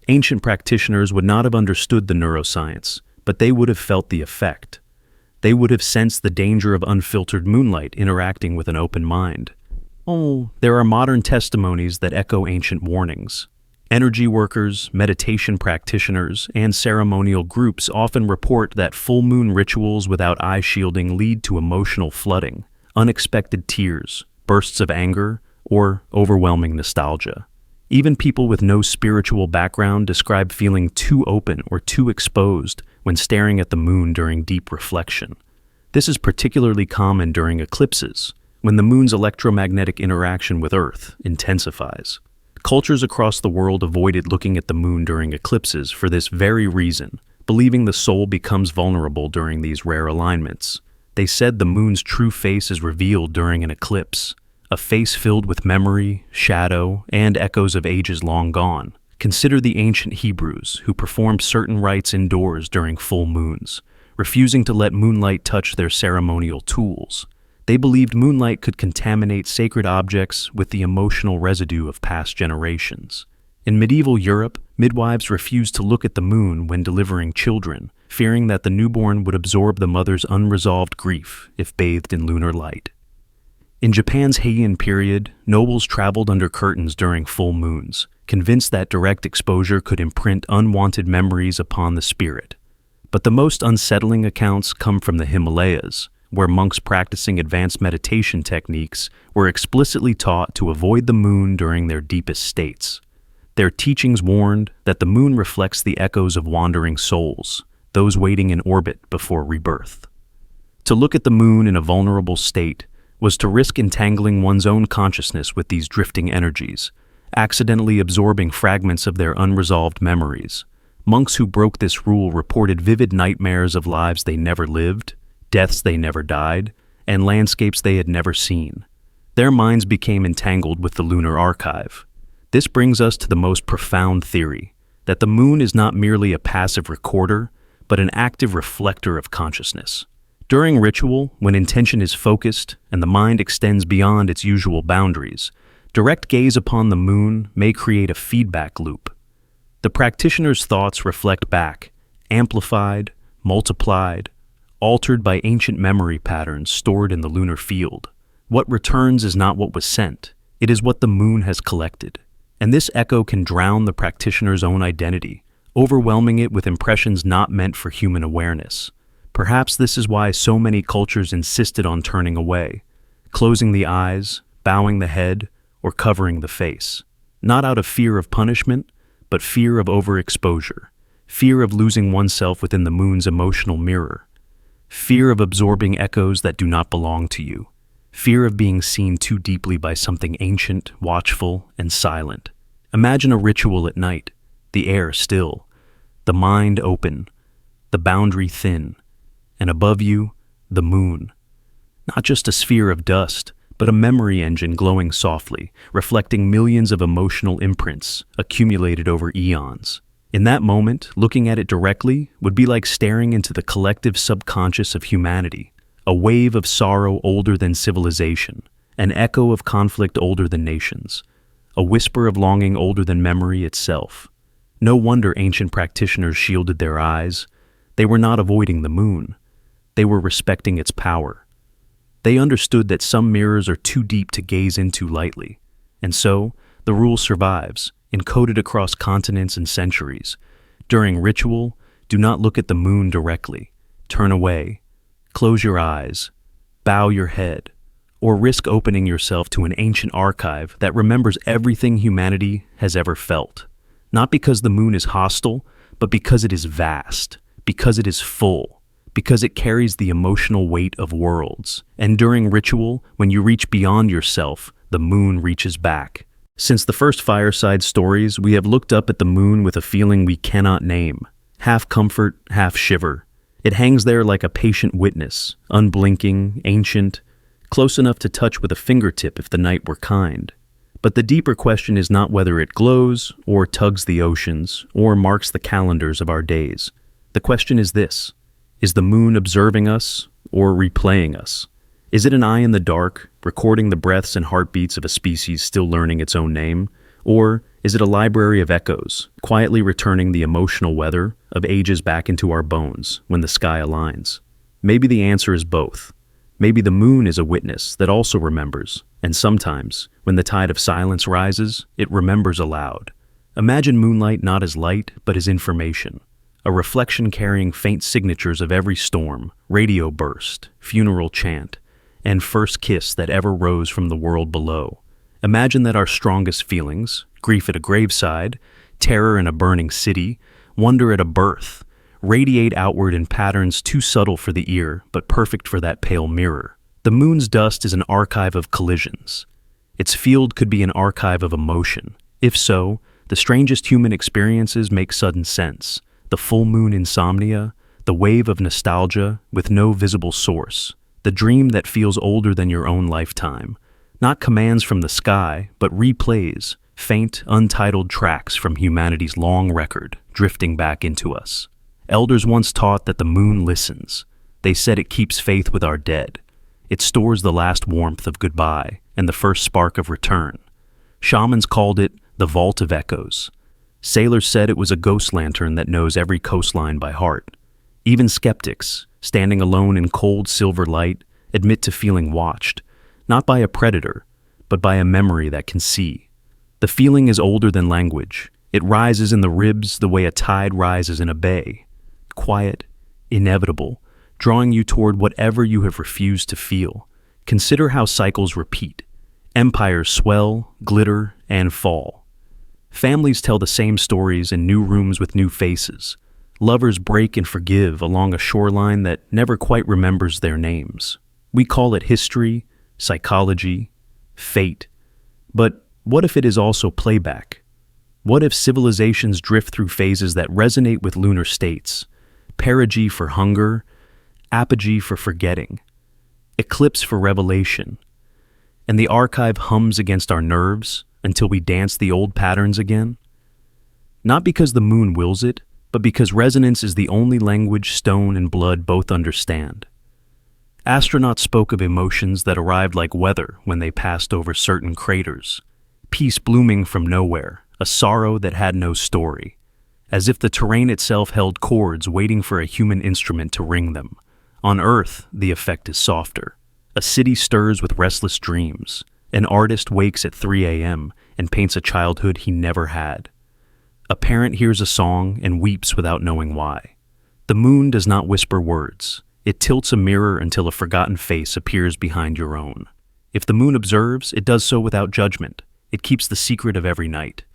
Ancient practitioners would not have understood the neuroscience, but they would have felt the effect. They would have sensed the danger of unfiltered moonlight interacting with an open mind. There are modern testimonies that echo ancient warnings. Energy workers, meditation practitioners, and ceremonial groups often report that full moon rituals without eye shielding lead to emotional flooding, unexpected tears, bursts of anger, or overwhelming nostalgia. Even people with no spiritual background describe feeling too open or too exposed when staring at the moon during deep reflection. This is particularly common during eclipses, when the moon's electromagnetic interaction with Earth intensifies. Cultures across the world avoided looking at the moon during eclipses for this very reason, believing the soul becomes vulnerable during these rare alignments. They said the moon's true face is revealed during an eclipse, a face filled with memory, shadow, and echoes of ages long gone. Consider the ancient Hebrews, who performed certain rites indoors during full moons, refusing to let moonlight touch their ceremonial tools. They believed moonlight could contaminate sacred objects with the emotional residue of past generations. In medieval Europe, midwives refused to look at the moon when delivering children, fearing that the newborn would absorb the mother's unresolved grief if bathed in lunar light. In Japan's Heian period, nobles traveled under curtains during full moons, convinced that direct exposure could imprint unwanted memories upon the spirit. But the most unsettling accounts come from the Himalayas, where monks practicing advanced meditation techniques were explicitly taught to avoid the moon during their deepest states. Their teachings warned that the moon reflects the echoes of wandering souls, those waiting in orbit before rebirth. To look at the moon in a vulnerable state was to risk entangling one's own consciousness with these drifting energies, accidentally absorbing fragments of their unresolved memories. Monks who broke this rule reported vivid nightmares of lives they never lived, deaths they never died, and landscapes they had never seen. Their minds became entangled with the lunar archive. This brings us to the most profound theory, that the moon is not merely a passive recorder, but an active reflector of consciousness. During ritual, when intention is focused and the mind extends beyond its usual boundaries, direct gaze upon the moon may create a feedback loop. The practitioner's thoughts reflect back, amplified, multiplied, altered by ancient memory patterns stored in the lunar field. What returns is not what was sent, it is what the moon has collected. And this echo can drown the practitioner's own identity, overwhelming it with impressions not meant for human awareness. Perhaps this is why so many cultures insisted on turning away, closing the eyes, bowing the head, or covering the face. Not out of fear of punishment, but fear of overexposure, fear of losing oneself within the moon's emotional mirror, fear of absorbing echoes that do not belong to you, fear of being seen too deeply by something ancient, watchful, and silent. Imagine a ritual at night, the air still, the mind open, the boundary thin, and above you, the moon. Not just a sphere of dust, but a memory engine glowing softly, reflecting millions of emotional imprints accumulated over eons. In that moment, looking at it directly would be like staring into the collective subconscious of humanity, a wave of sorrow older than civilization, an echo of conflict older than nations, a whisper of longing older than memory itself. No wonder ancient practitioners shielded their eyes. They were not avoiding the moon. They were respecting its power. They understood that some mirrors are too deep to gaze into lightly, and so the rule survives, encoded across continents and centuries. During ritual, do not look at the moon directly. Turn away, close your eyes, bow your head, or risk opening yourself to an ancient archive that remembers everything humanity has ever felt. Not because the moon is hostile, but because it is vast, because it is full, because it carries the emotional weight of worlds. And during ritual, when you reach beyond yourself, the moon reaches back. Since the first fireside stories, we have looked up at the moon with a feeling we cannot name. Half comfort, half shiver. It hangs there like a patient witness, unblinking, ancient, close enough to touch with a fingertip if the night were kind. But the deeper question is not whether it glows, or tugs the oceans, or marks the calendars of our days. The question is this: is the moon observing us, or replaying us? Is it an eye in the dark, recording the breaths and heartbeats of a species still learning its own name? Or is it a library of echoes, quietly returning the emotional weather of ages back into our bones when the sky aligns? Maybe the answer is both. Maybe the moon is a witness that also remembers, and sometimes, when the tide of silence rises, it remembers aloud. Imagine moonlight not as light, but as information. A reflection carrying faint signatures of every storm, radio burst, funeral chant, and first kiss that ever rose from the world below. Imagine that our strongest feelings, grief at a graveside, terror in a burning city, wonder at a birth, radiate outward in patterns too subtle for the ear, but perfect for that pale mirror. The moon's dust is an archive of collisions. Its field could be an archive of emotion. If so, the strangest human experiences make sudden sense. The full moon insomnia, the wave of nostalgia with no visible source, the dream that feels older than your own lifetime. Not commands from the sky, but replays, faint, untitled tracks from humanity's long record, drifting back into us. Elders once taught that the moon listens. They said it keeps faith with our dead. It stores the last warmth of goodbye and the first spark of return. Shamans called it the Vault of Echoes. Sailors said it was a ghost lantern that knows every coastline by heart. Even skeptics, standing alone in cold silver light, admit to feeling watched, not by a predator, but by a memory that can see. The feeling is older than language. It rises in the ribs the way a tide rises in a bay. Quiet, inevitable, drawing you toward whatever you have refused to feel. Consider how cycles repeat. Empires swell, glitter, and fall. Families tell the same stories in new rooms with new faces. Lovers break and forgive along a shoreline that never quite remembers their names. We call it history, psychology, fate. But what if it is also playback? What if civilizations drift through phases that resonate with lunar states? Perigee for hunger, apogee for forgetting, eclipse for revelation. And the archive hums against our nerves until we dance the old patterns again? Not because the moon wills it, but because resonance is the only language stone and blood both understand. Astronauts spoke of emotions that arrived like weather when they passed over certain craters. Peace blooming from nowhere, a sorrow that had no story, as if the terrain itself held chords waiting for a human instrument to ring them. On Earth, the effect is softer. A city stirs with restless dreams. An artist wakes at 3 a.m. and paints a childhood he never had. A parent hears a song and weeps without knowing why. The moon does not whisper words. It tilts a mirror until a forgotten face appears behind your own. If the moon observes, it does so without judgment. It keeps the secret of every night.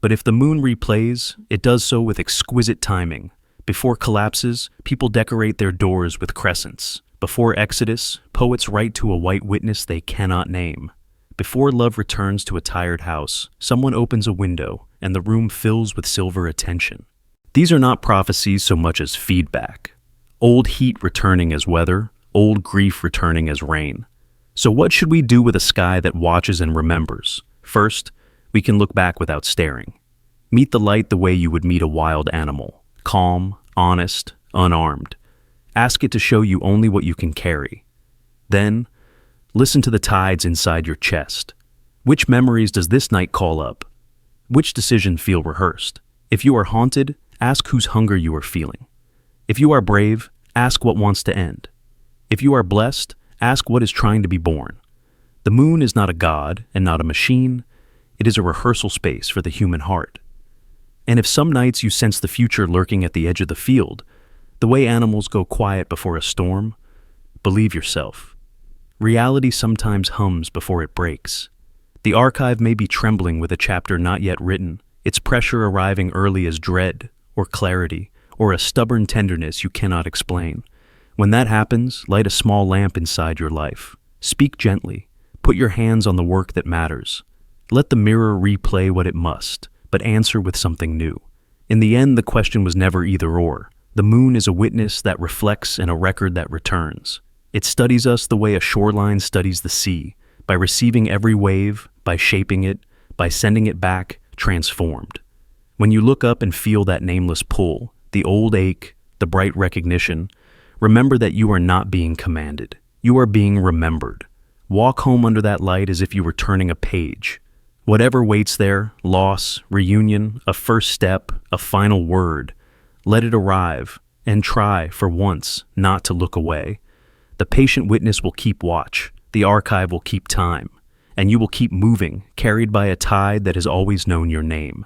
But if the moon replays, it does so with exquisite timing. Before collapses, people decorate their doors with crescents. Before exodus, poets write to a white witness they cannot name. Before love returns to a tired house, someone opens a window, and the room fills with silver attention. These are not prophecies so much as feedback. Old heat returning as weather, old grief returning as rain. So what should we do with a sky that watches and remembers? First, we can look back without staring. Meet the light the way you would meet a wild animal. Calm, honest, unarmed. Ask it to show you only what you can carry. Then, listen to the tides inside your chest. Which memories does this night call up? Which decision feel rehearsed? If you are haunted, ask whose hunger you are feeling. If you are brave, ask what wants to end. If you are blessed, ask what is trying to be born. The moon is not a god and not a machine. It is a rehearsal space for the human heart. And if some nights you sense the future lurking at the edge of the field, the way animals go quiet before a storm, believe yourself. Reality sometimes hums before it breaks. The archive may be trembling with a chapter not yet written, its pressure arriving early as dread, or clarity, or a stubborn tenderness you cannot explain. When that happens, light a small lamp inside your life. Speak gently. Put your hands on the work that matters. Let the mirror replay what it must, but answer with something new. In the end, the question was never either or. The moon is a witness that reflects and a record that returns. It studies us the way a shoreline studies the sea, by receiving every wave, by shaping it, by sending it back, transformed. When you look up and feel that nameless pull, the old ache, the bright recognition, remember that you are not being commanded. You are being remembered. Walk home under that light as if you were turning a page. Whatever waits there, loss, reunion, a first step, a final word, let it arrive, and try, for once, not to look away. The patient witness will keep watch, the archive will keep time, and you will keep moving, carried by a tide that has always known your name.